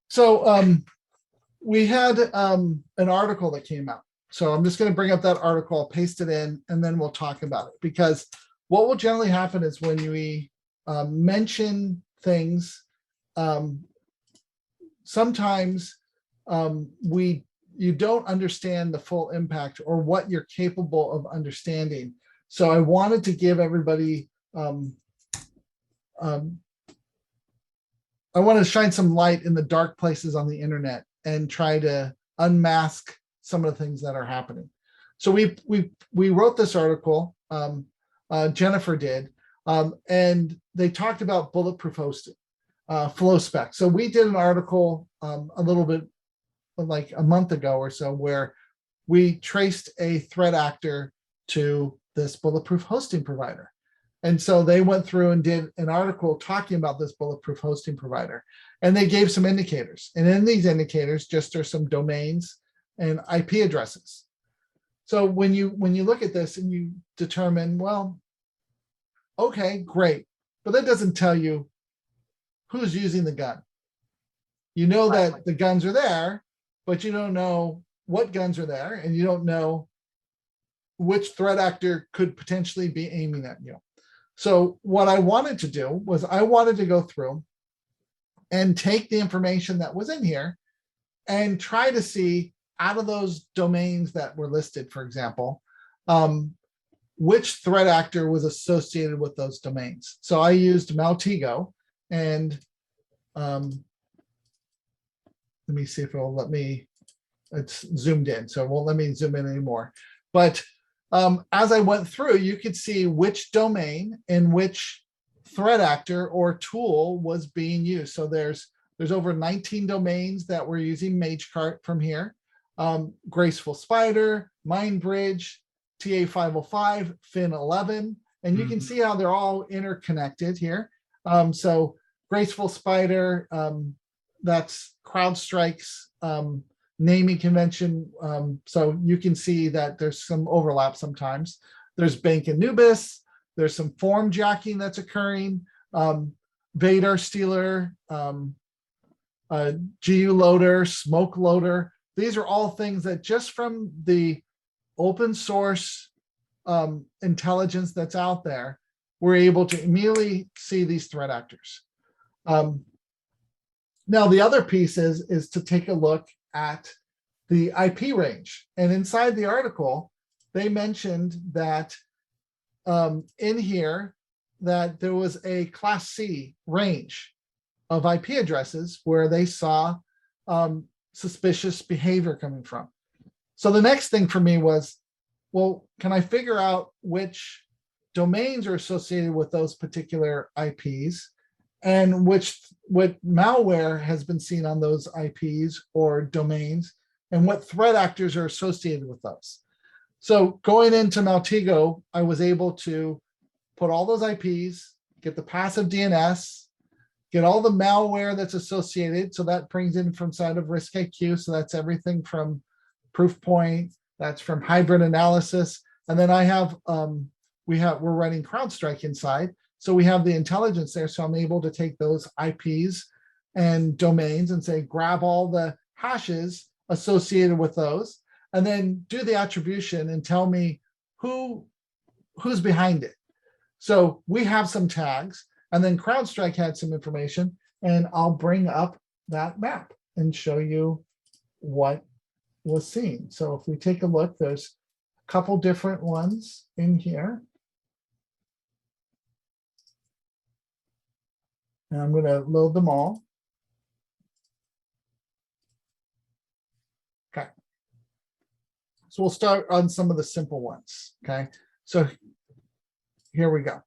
So we had an article that came out. So I'm just going to bring up that article, I'll paste it in, and then we'll talk about it. Because what will generally happen is when we mention things, sometimes you don't understand the full impact or what you're capable of understanding. So I wanted to give everybody, I want to shine some light in the dark places on the internet and try to unmask some of the things that are happening. So we wrote this article, Jennifer did, and they talked about bulletproof hosting, flow spec. So we did an article a little bit like a month ago or so where we traced a threat actor to this bulletproof hosting provider. And so they went through and did an article talking about this bulletproof hosting provider. And they gave some indicators. And in these indicators just are some domains and IP addresses. So when you look at this and you determine, well, okay, great. But that doesn't tell you who's using the gun. You know that the guns are there, but you don't know what guns are there, and you don't know which threat actor could potentially be aiming at you. So what I wanted to do was I wanted to go through and take the information that was in here and try to see out of those domains that were listed, for example, which threat actor was associated with those domains. So I used Maltego, and let me see if it will let me, it's zoomed in, so it won't let me zoom in anymore. But as I went through, you could see which domain and which threat actor or tool was being used. So there's There's over 19 domains that we're using MageCart from here. Graceful Spider, MindBridge, TA505, Fin11, and you can see how they're all interconnected here. So Graceful Spider, that's CrowdStrike's naming convention. So you can see that there's some overlap sometimes. There's Bank Anubis, there's some form jacking that's occurring. Vader Stealer, GU Loader, Smoke Loader. These are all things that just from the open source intelligence that's out there, we're able to immediately see these threat actors. Now, the other piece is to take a look at the IP range. And inside the article, they mentioned that in here, that there was a Class C range of IP addresses where they saw suspicious behavior coming from. So the next thing for me was, well, can I figure out which domains are associated with those particular IPs and what malware has been seen on those IPs or domains and what threat actors are associated with those. So going into Maltego, I was able to put all those IPs, get the passive DNS, get all the malware that's associated. So that brings in from side of RiskIQ. So that's everything from Proofpoint, that's from hybrid analysis. And then I have, we're running CrowdStrike inside. So we have the intelligence there. So I'm able to take those IPs and domains and say, grab all the hashes associated with those, and then do the attribution and tell me who's behind it. So we have some tags, and then CrowdStrike had some information, and I'll bring up that map and show you what was seen. So if we take a look, there's a couple different ones in here. And I'm going to load them all. Okay. So we'll start on some of the simple ones. Okay. So here we go.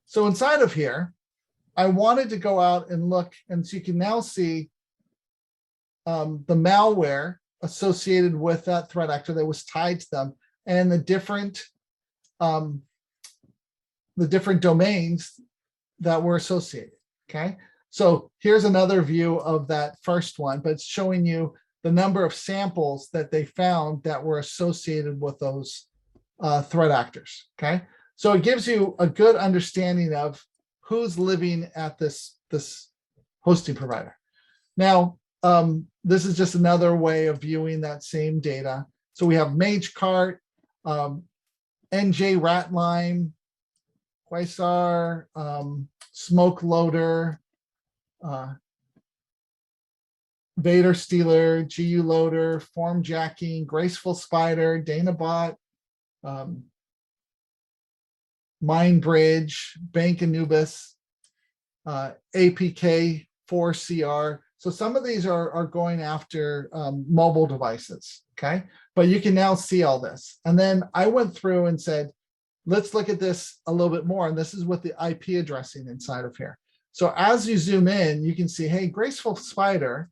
So inside of here, I wanted to go out and look, and so you can now see the malware associated with that threat actor that was tied to them, and the different domains that were associated. Okay, so here's another view of that first one, but it's showing you the number of samples that they found that were associated with those threat actors. Okay, so it gives you a good understanding of who's living at this hosting provider. Now, this is just another way of viewing that same data. So we have MageCart, NJ Ratline, Quasar, Smoke Loader, Vader Stealer, GU Loader, Form Jacking, Graceful Spider, DanaBot, MindBridge, Bank Anubis, APK4CR. So some of these are going after mobile devices, okay? But you can now see all this. And then I went through and said, let's look at this a little bit more. And this is what the IP addressing inside of here. So as you zoom in, you can see, hey, Graceful Spider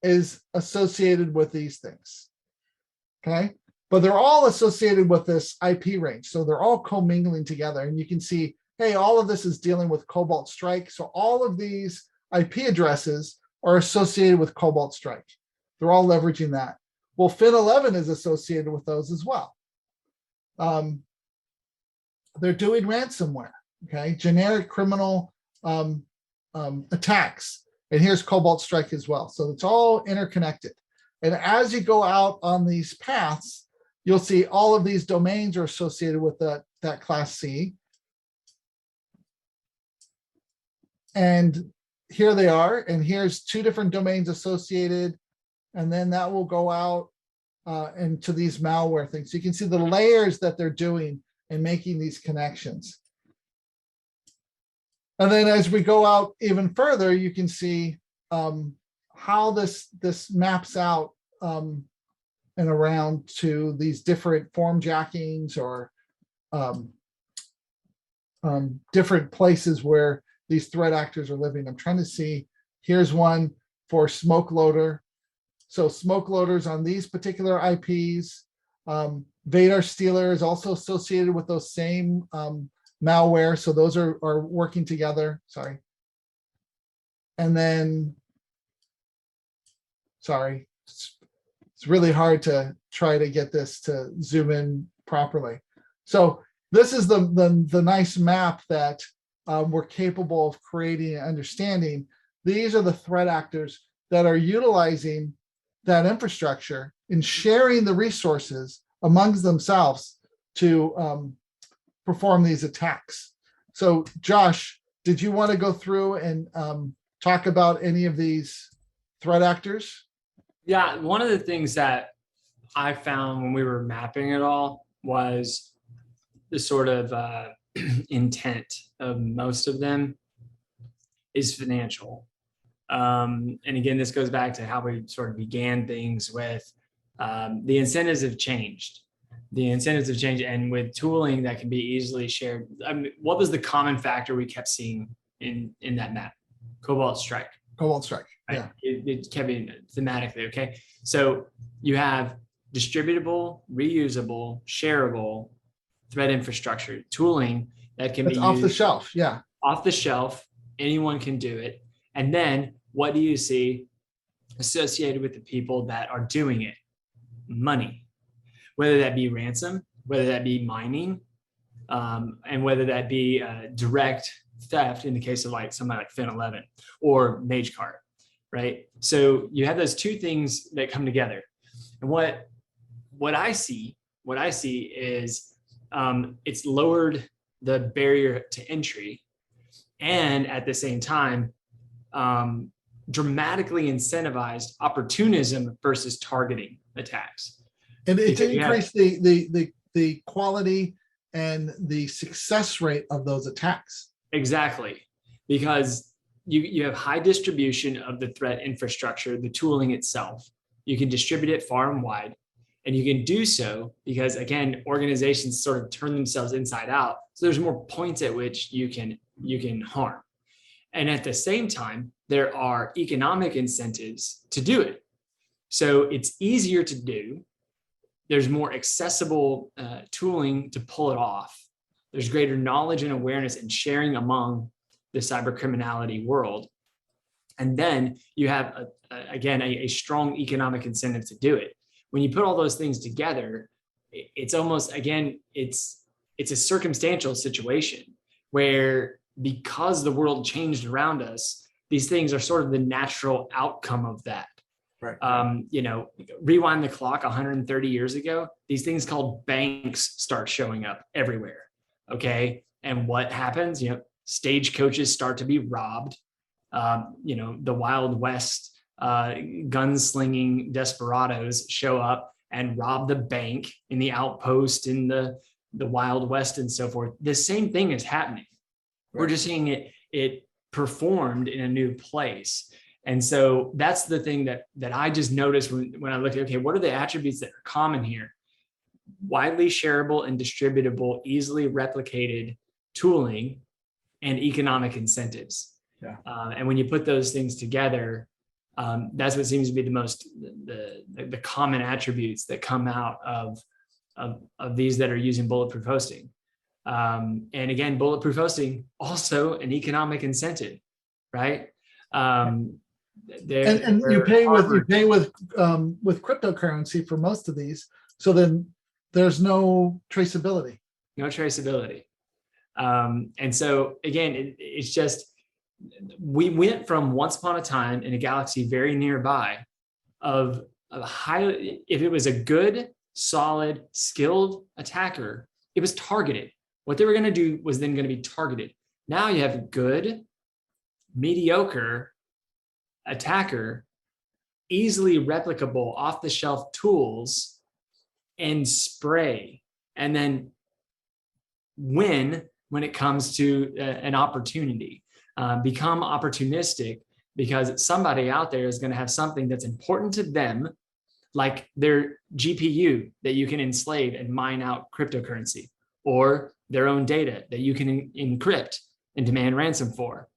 is associated with these things, okay? But they're all associated with this IP range. So they're all commingling together. And you can see, hey, all of this is dealing with Cobalt Strike. So all of these IP addresses are associated with Cobalt Strike. They're all leveraging that. Well, Fin11 is associated with those as well. They're doing ransomware, okay? Generic criminal attacks. And here's Cobalt Strike as well. So it's all interconnected. And as you go out on these paths, you'll see all of these domains are associated with that Class C. And here they are. And here's two different domains associated. And then that will go out into these malware things. So you can see the layers that they're doing and making these connections. And then as we go out even further, you can see how this maps out and around to these different form jackings or different places where these threat actors are living. I'm trying to see, here's one for smoke loader. So smoke loaders on these particular IPs. Vadar Stealer is also associated with those same malware. So those are working together. Sorry. And then, sorry, it's really hard to try to get this to zoom in properly. So this is the nice map that we're capable of creating and understanding. These are the threat actors that are utilizing that infrastructure and sharing the resources amongst themselves to perform these attacks. So Josh, did you want to go through and talk about any of these threat actors? Yeah, one of the things that I found when we were mapping it all was the sort of intent of most of them is financial. And again, this goes back to how we sort of began things with the incentives have changed. The incentives have changed, and with tooling that can be easily shared. I mean, what was the common factor we kept seeing in that map? Cobalt Strike. Cobalt Strike. Right? Yeah. It kept being thematically, okay? So you have distributable, reusable, shareable threat infrastructure tooling that can be used off the shelf. Yeah. Off the shelf. Anyone can do it. And then what do you see associated with the people that are doing it? Money, whether that be ransom, whether that be mining, and whether that be direct theft in the case of like somebody like Fin11 or MageCart, right? So you have those two things that come together. And what I see is it's lowered the barrier to entry, and at the same time, dramatically incentivized opportunism versus targeting attacks. And it's increased the quality and the success rate of those attacks. Exactly, because you have high distribution of the threat infrastructure, the tooling itself. You can distribute it far and wide, and you can do so because, again, organizations sort of turn themselves inside out. So there's more points at which you can harm. And at the same time, there are economic incentives to do it. So it's easier to do. There's more accessible tooling to pull it off. There's greater knowledge and awareness and sharing among the cyber criminality world. And then you have, a strong economic incentive to do it. When you put all those things together, it's almost, again, it's a circumstantial situation where, because the world changed around us, these things are sort of the natural outcome of that. Right. Rewind the clock 130 years ago, these things called banks start showing up everywhere. Okay. And what happens? Stagecoaches start to be robbed. The Wild West gunslinging desperados show up and rob the bank in the outpost in the Wild West and so forth. The same thing is happening. Right. We're just seeing it performed in a new place. And so that's the thing that I just noticed when I look at, okay, what are the attributes that are common here? Widely shareable and distributable, easily replicated tooling and economic incentives. Yeah. And when you put those things together, that's what seems to be the common attributes that come out of these that are using bulletproof hosting. And again, bulletproof hosting, also an economic incentive, right? And you pay with cryptocurrency for most of these. So then there's no traceability. No traceability. And so again, it's just, we went from once upon a time in a galaxy very nearby of highly, if it was a good, solid, skilled attacker, it was targeted. What they were going to do was then going to be targeted. Now you have a good, mediocre attacker, easily replicable off-the-shelf tools, and spray, and then win when it comes to an opportunity. Become opportunistic because somebody out there is going to have something that's important to them, like their GPU that you can enslave and mine out cryptocurrency, or their own data that you can encrypt and demand ransom for.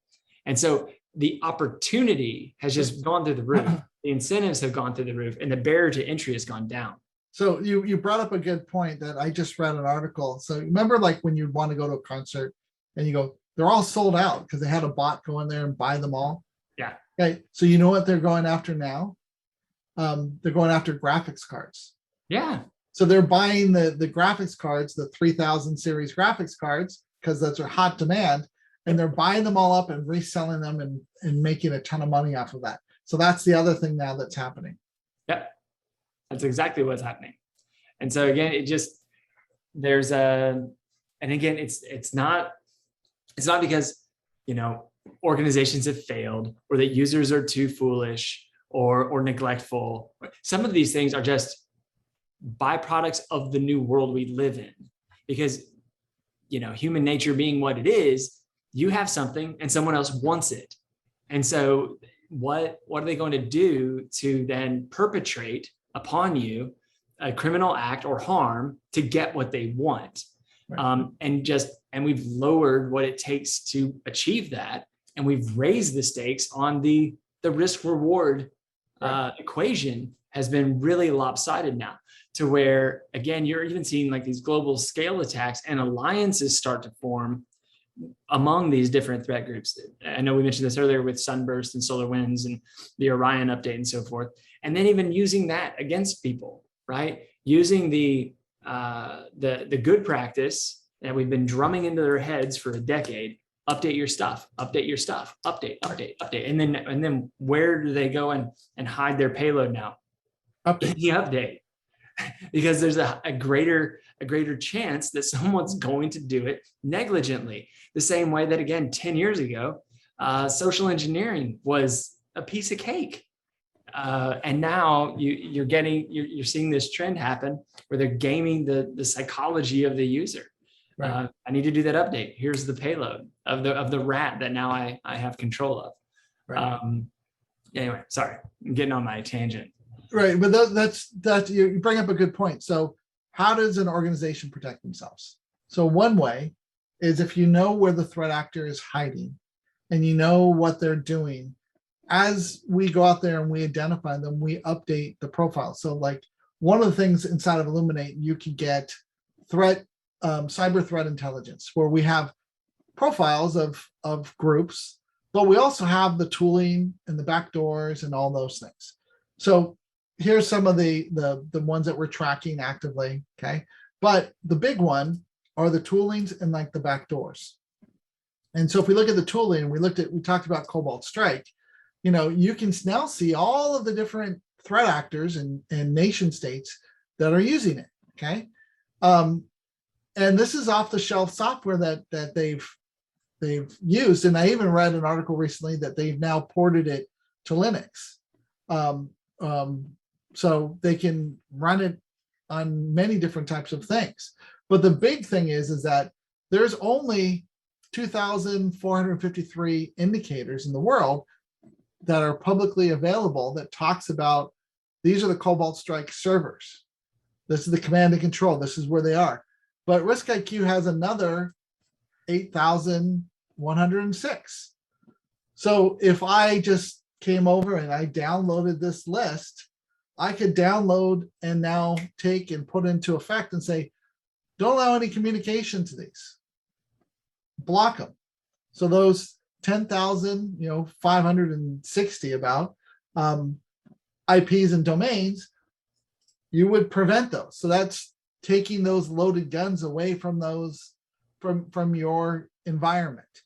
And so the opportunity has just gone through the roof. The incentives have gone through the roof, and the barrier to entry has gone down. So you brought up a good point that I just read an article. So remember, like when you want to go to a concert and you go, they're all sold out because they had a bot go in there and buy them all. Yeah. Okay. So you know what they're going after now? They're going after graphics cards. Yeah. So they're buying the graphics cards, the 3000 series graphics cards, because that's a hot demand. And they're buying them all up and reselling them and making a ton of money off of that. So that's the other thing now that's happening. Yep. That's exactly what's happening. And so again, and again, it's not because, organizations have failed or that users are too foolish or neglectful. Some of these things are just byproducts of the new world we live in, because, human nature being what it is, you have something and someone else wants it. And so what are they going to do to then perpetrate upon you a criminal act or harm to get what they want? Right. And we've lowered what it takes to achieve that. And we've raised the stakes on the risk reward equation has been really lopsided now, to where, again, you're even seeing like these global scale attacks and alliances start to form among these different threat groups. I know we mentioned this earlier with Sunburst and Solar Winds and the Orion update and so forth. And then even using that against people, right? Using the good practice that we've been drumming into their heads for a decade. Update your stuff, update. And then where do they go and hide their payload now? Update. The update. Because there's a greater chance that someone's going to do it negligently. The same way that, again, 10 years ago, social engineering was a piece of cake. And now you're seeing this trend happen where they're gaming the psychology of the user. Right. I need to do that update. Here's the payload of the rat that now I have control of. Right. Anyway, sorry, I'm getting on my tangent. Right, but that's you bring up a good point. So how does an organization protect themselves? So one way is if you know where the threat actor is hiding and you know what they're doing, as we go out there and we identify them, we update the profile. So like one of the things inside of Illuminate, you can get cyber threat intelligence, where we have profiles of groups, but we also have the tooling and the backdoors and all those things. So here's some of the ones that we're tracking actively, okay? But the big one are the toolings and like the backdoors. And so if we look at the tooling, we talked about Cobalt Strike, you can now see all of the different threat actors and nation states that are using it, okay? And this is off-the-shelf software that they've used. And I even read an article recently that they've now ported it to Linux. So they can run it on many different types of things. But the big thing is that there's only 2,453 indicators in the world that are publicly available that talks about these are the Cobalt Strike servers. This is the command and control. This is where they are. But RiskIQ has another 8,106. So if I just came over and I downloaded this list, I could download and now take and put into effect and say, don't allow any communication to these. Block them. So those 10,560 about IPs and domains, you would prevent those. So that's taking those loaded guns away from those from your environment.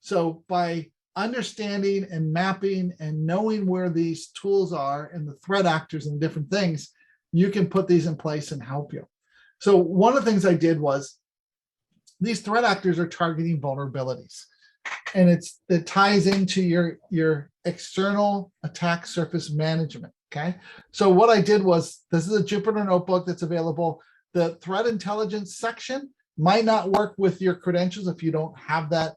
So by understanding and mapping and knowing where these tools are and the threat actors and different things, you can put these in place and help you. So one of the things I did was these threat actors are targeting vulnerabilities, and it ties into your external attack surface management. Okay. So what I did was, this is a Jupyter notebook that's available. The threat intelligence section might not work with your credentials if you don't have that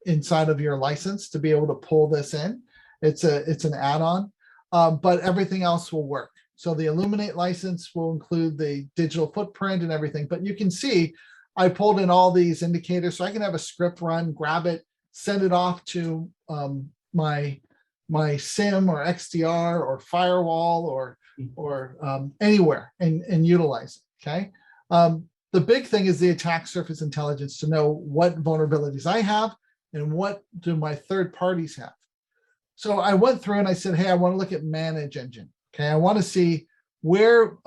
inside of your license to be able to pull this in. It's an add-on, but everything else will work. So the Illuminate license will include the digital footprint and everything, but you can see I pulled in all these indicators, so I can have a script run, grab it, send it off to my SIM or XDR or firewall or anywhere and utilize it. Okay. The big thing is the attack surface intelligence to know what vulnerabilities I have and what do my third parties have. So I went through and I said, hey, I want to look at Manage Engine. Okay, I want to see where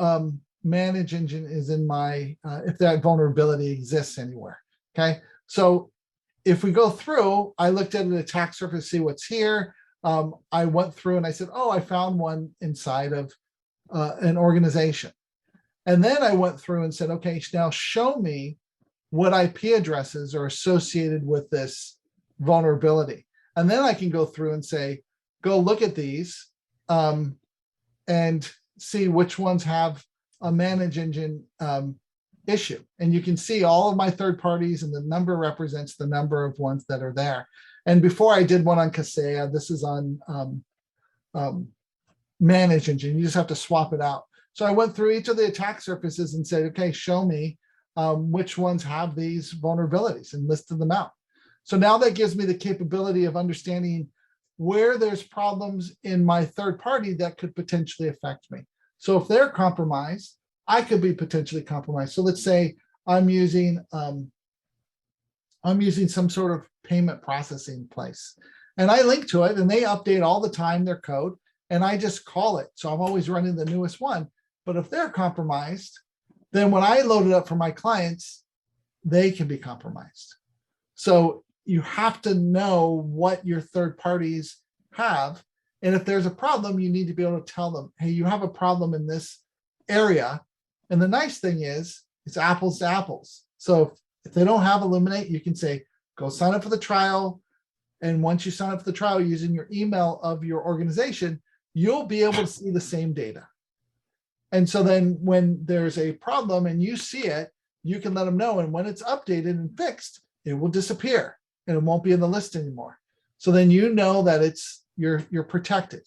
Manage Engine is in my, if that vulnerability exists anywhere. Okay, so if we go through, I looked at an attack surface, see what's here. I went through and I said, oh, I found one inside of an organization. And then I went through and said, okay, now show me what IP addresses are associated with this vulnerability. And then I can go through and say, go look at these and see which ones have a Manage Engine issue. And you can see all of my third parties, and the number represents the number of ones that are there. And before I did one on Kaseya, this is on Manage Engine. You just have to swap it out. So I went through each of the attack surfaces and said, okay, show me which ones have these vulnerabilities, and listed them out. So now that gives me the capability of understanding where there's problems in my third party that could potentially affect me. So if they're compromised, I could be potentially compromised. So let's say I'm using some sort of payment processing place, and I link to it, and they update all the time their code, and I just call it. So I'm always running the newest one. But if they're compromised, then when I load it up for my clients, they can be compromised. So you have to know what your third parties have. And if there's a problem, you need to be able to tell them, hey, you have a problem in this area. And the nice thing is, it's apples to apples. So if they don't have Illuminate, you can say, go sign up for the trial. And once you sign up for the trial using your email of your organization, you'll be able to see the same data. And so then when there's a problem and you see it, you can let them know. And when it's updated and fixed, it will disappear and it won't be in the list anymore. So then you know that you're protected.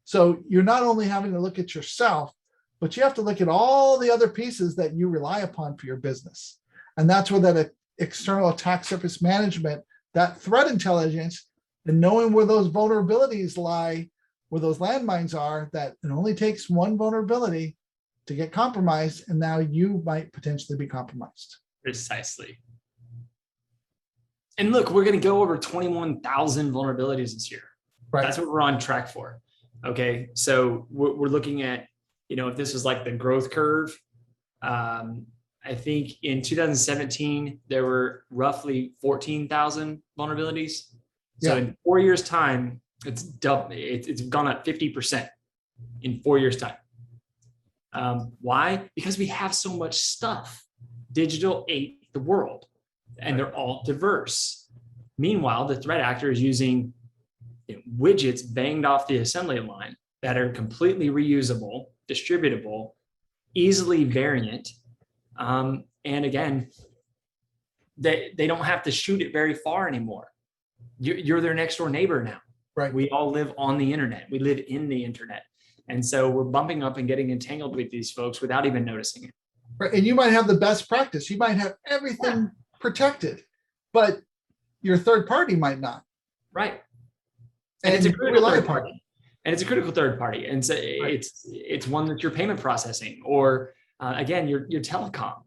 So you're not only having to look at yourself, but you have to look at all the other pieces that you rely upon for your business. And that's where that external attack surface management, that threat intelligence, and knowing where those vulnerabilities lie, where those landmines are, that it only takes one vulnerability to get compromised, and now you might potentially be compromised. Precisely. And look, we're going to go over 21,000 vulnerabilities this year. Right. That's what we're on track for. Okay. So we're looking at, if this was like the growth curve, I think in 2017, there were roughly 14,000 vulnerabilities. So in 4 years' time, it's double. It's gone up 50% in 4 years' time. Why? Because we have so much stuff. Digital ate the world, and they're all diverse. Meanwhile, the threat actor is using widgets banged off the assembly line that are completely reusable, distributable, easily variant. And again, they don't have to shoot it very far anymore. You're their next door neighbor now. Right. We all live on the internet. We live in the internet. And so we're bumping up and getting entangled with these folks without even noticing it. Right. And you might have the best practice. You might have everything protected, but your third party might not. Right. And it's a critical third party. And it's a critical third party. And so it's one that you're payment processing, or again, your telecom.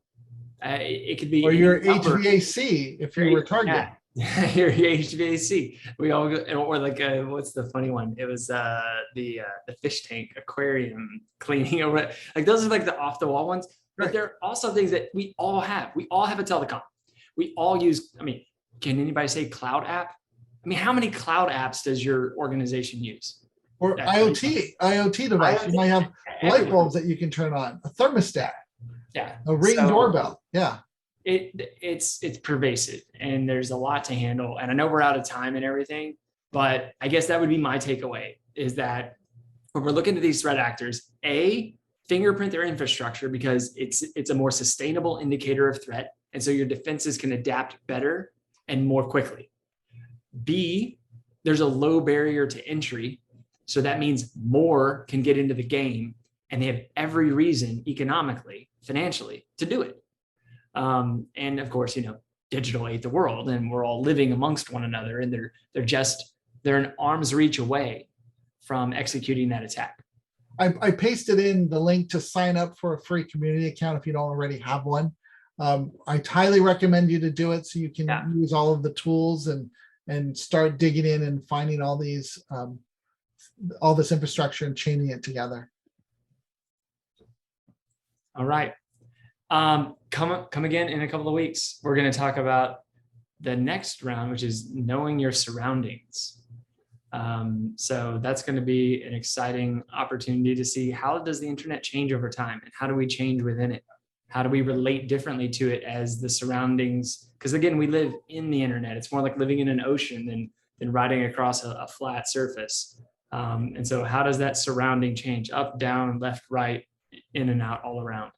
It could be, or your HVAC if you were Target. Yeah. Your HVAC. We all go, or like what's the funny one? It was the fish tank aquarium cleaning, or what. Like those are like the off the wall ones. But there are also things that we all have. We all have a telecom. We all use. I mean, can anybody say cloud app? I mean, how many cloud apps does your organization use? Or IoT device. You might have light bulbs that you can turn on, a thermostat, a Ring doorbell. Yeah. It's pervasive, and there's a lot to handle. And I know we're out of time and everything, but I guess that would be my takeaway, is that when we're looking at these threat actors, fingerprint their infrastructure, because it's a more sustainable indicator of threat. And so your defenses can adapt better and more quickly. B, there's a low barrier to entry. So that means more can get into the game, and they have every reason economically, financially to do it. And of course, digital ate the world, and we're all living amongst one another, and they're just they're an arm's reach away from executing that attack. I pasted in the link to sign up for a free community account if you don't already have one. I highly recommend you to do it so you can use all of the tools and start digging in and finding all these all this infrastructure and chaining it together. All right. Come again in a couple of weeks. We're going to talk about the next round, which is knowing your surroundings. So that's going to be an exciting opportunity to see how does the internet change over time and how do we change within it? How do we relate differently to it as the surroundings? Because again, we live in the internet. It's more like living in an ocean than riding across a flat surface. And so how does that surrounding change? Up, down, left, right, in and out, all around.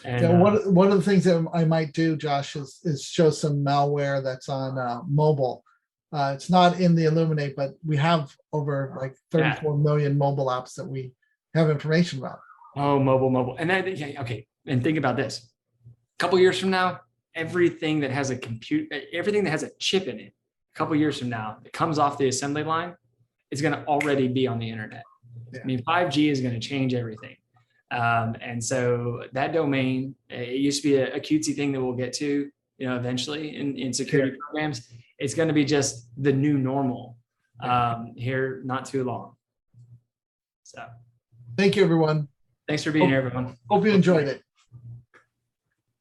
And yeah, one of the things that I might do, Josh, is show some malware that's on mobile. It's not in the Illuminate, but we have over like 34 million mobile apps that we have information about. Oh, mobile. And then, okay. And think about this. A couple years from now, everything that has a chip in it, a couple years from now, that comes off the assembly line, is going to already be on the internet. Yeah. I mean, 5G is going to change everything. And so that domain, it used to be a cutesy thing that we'll get to, eventually in security programs. It's going to be just the new normal here, not too long. So thank you, everyone. Thanks for being here, everyone. Hope you enjoyed it.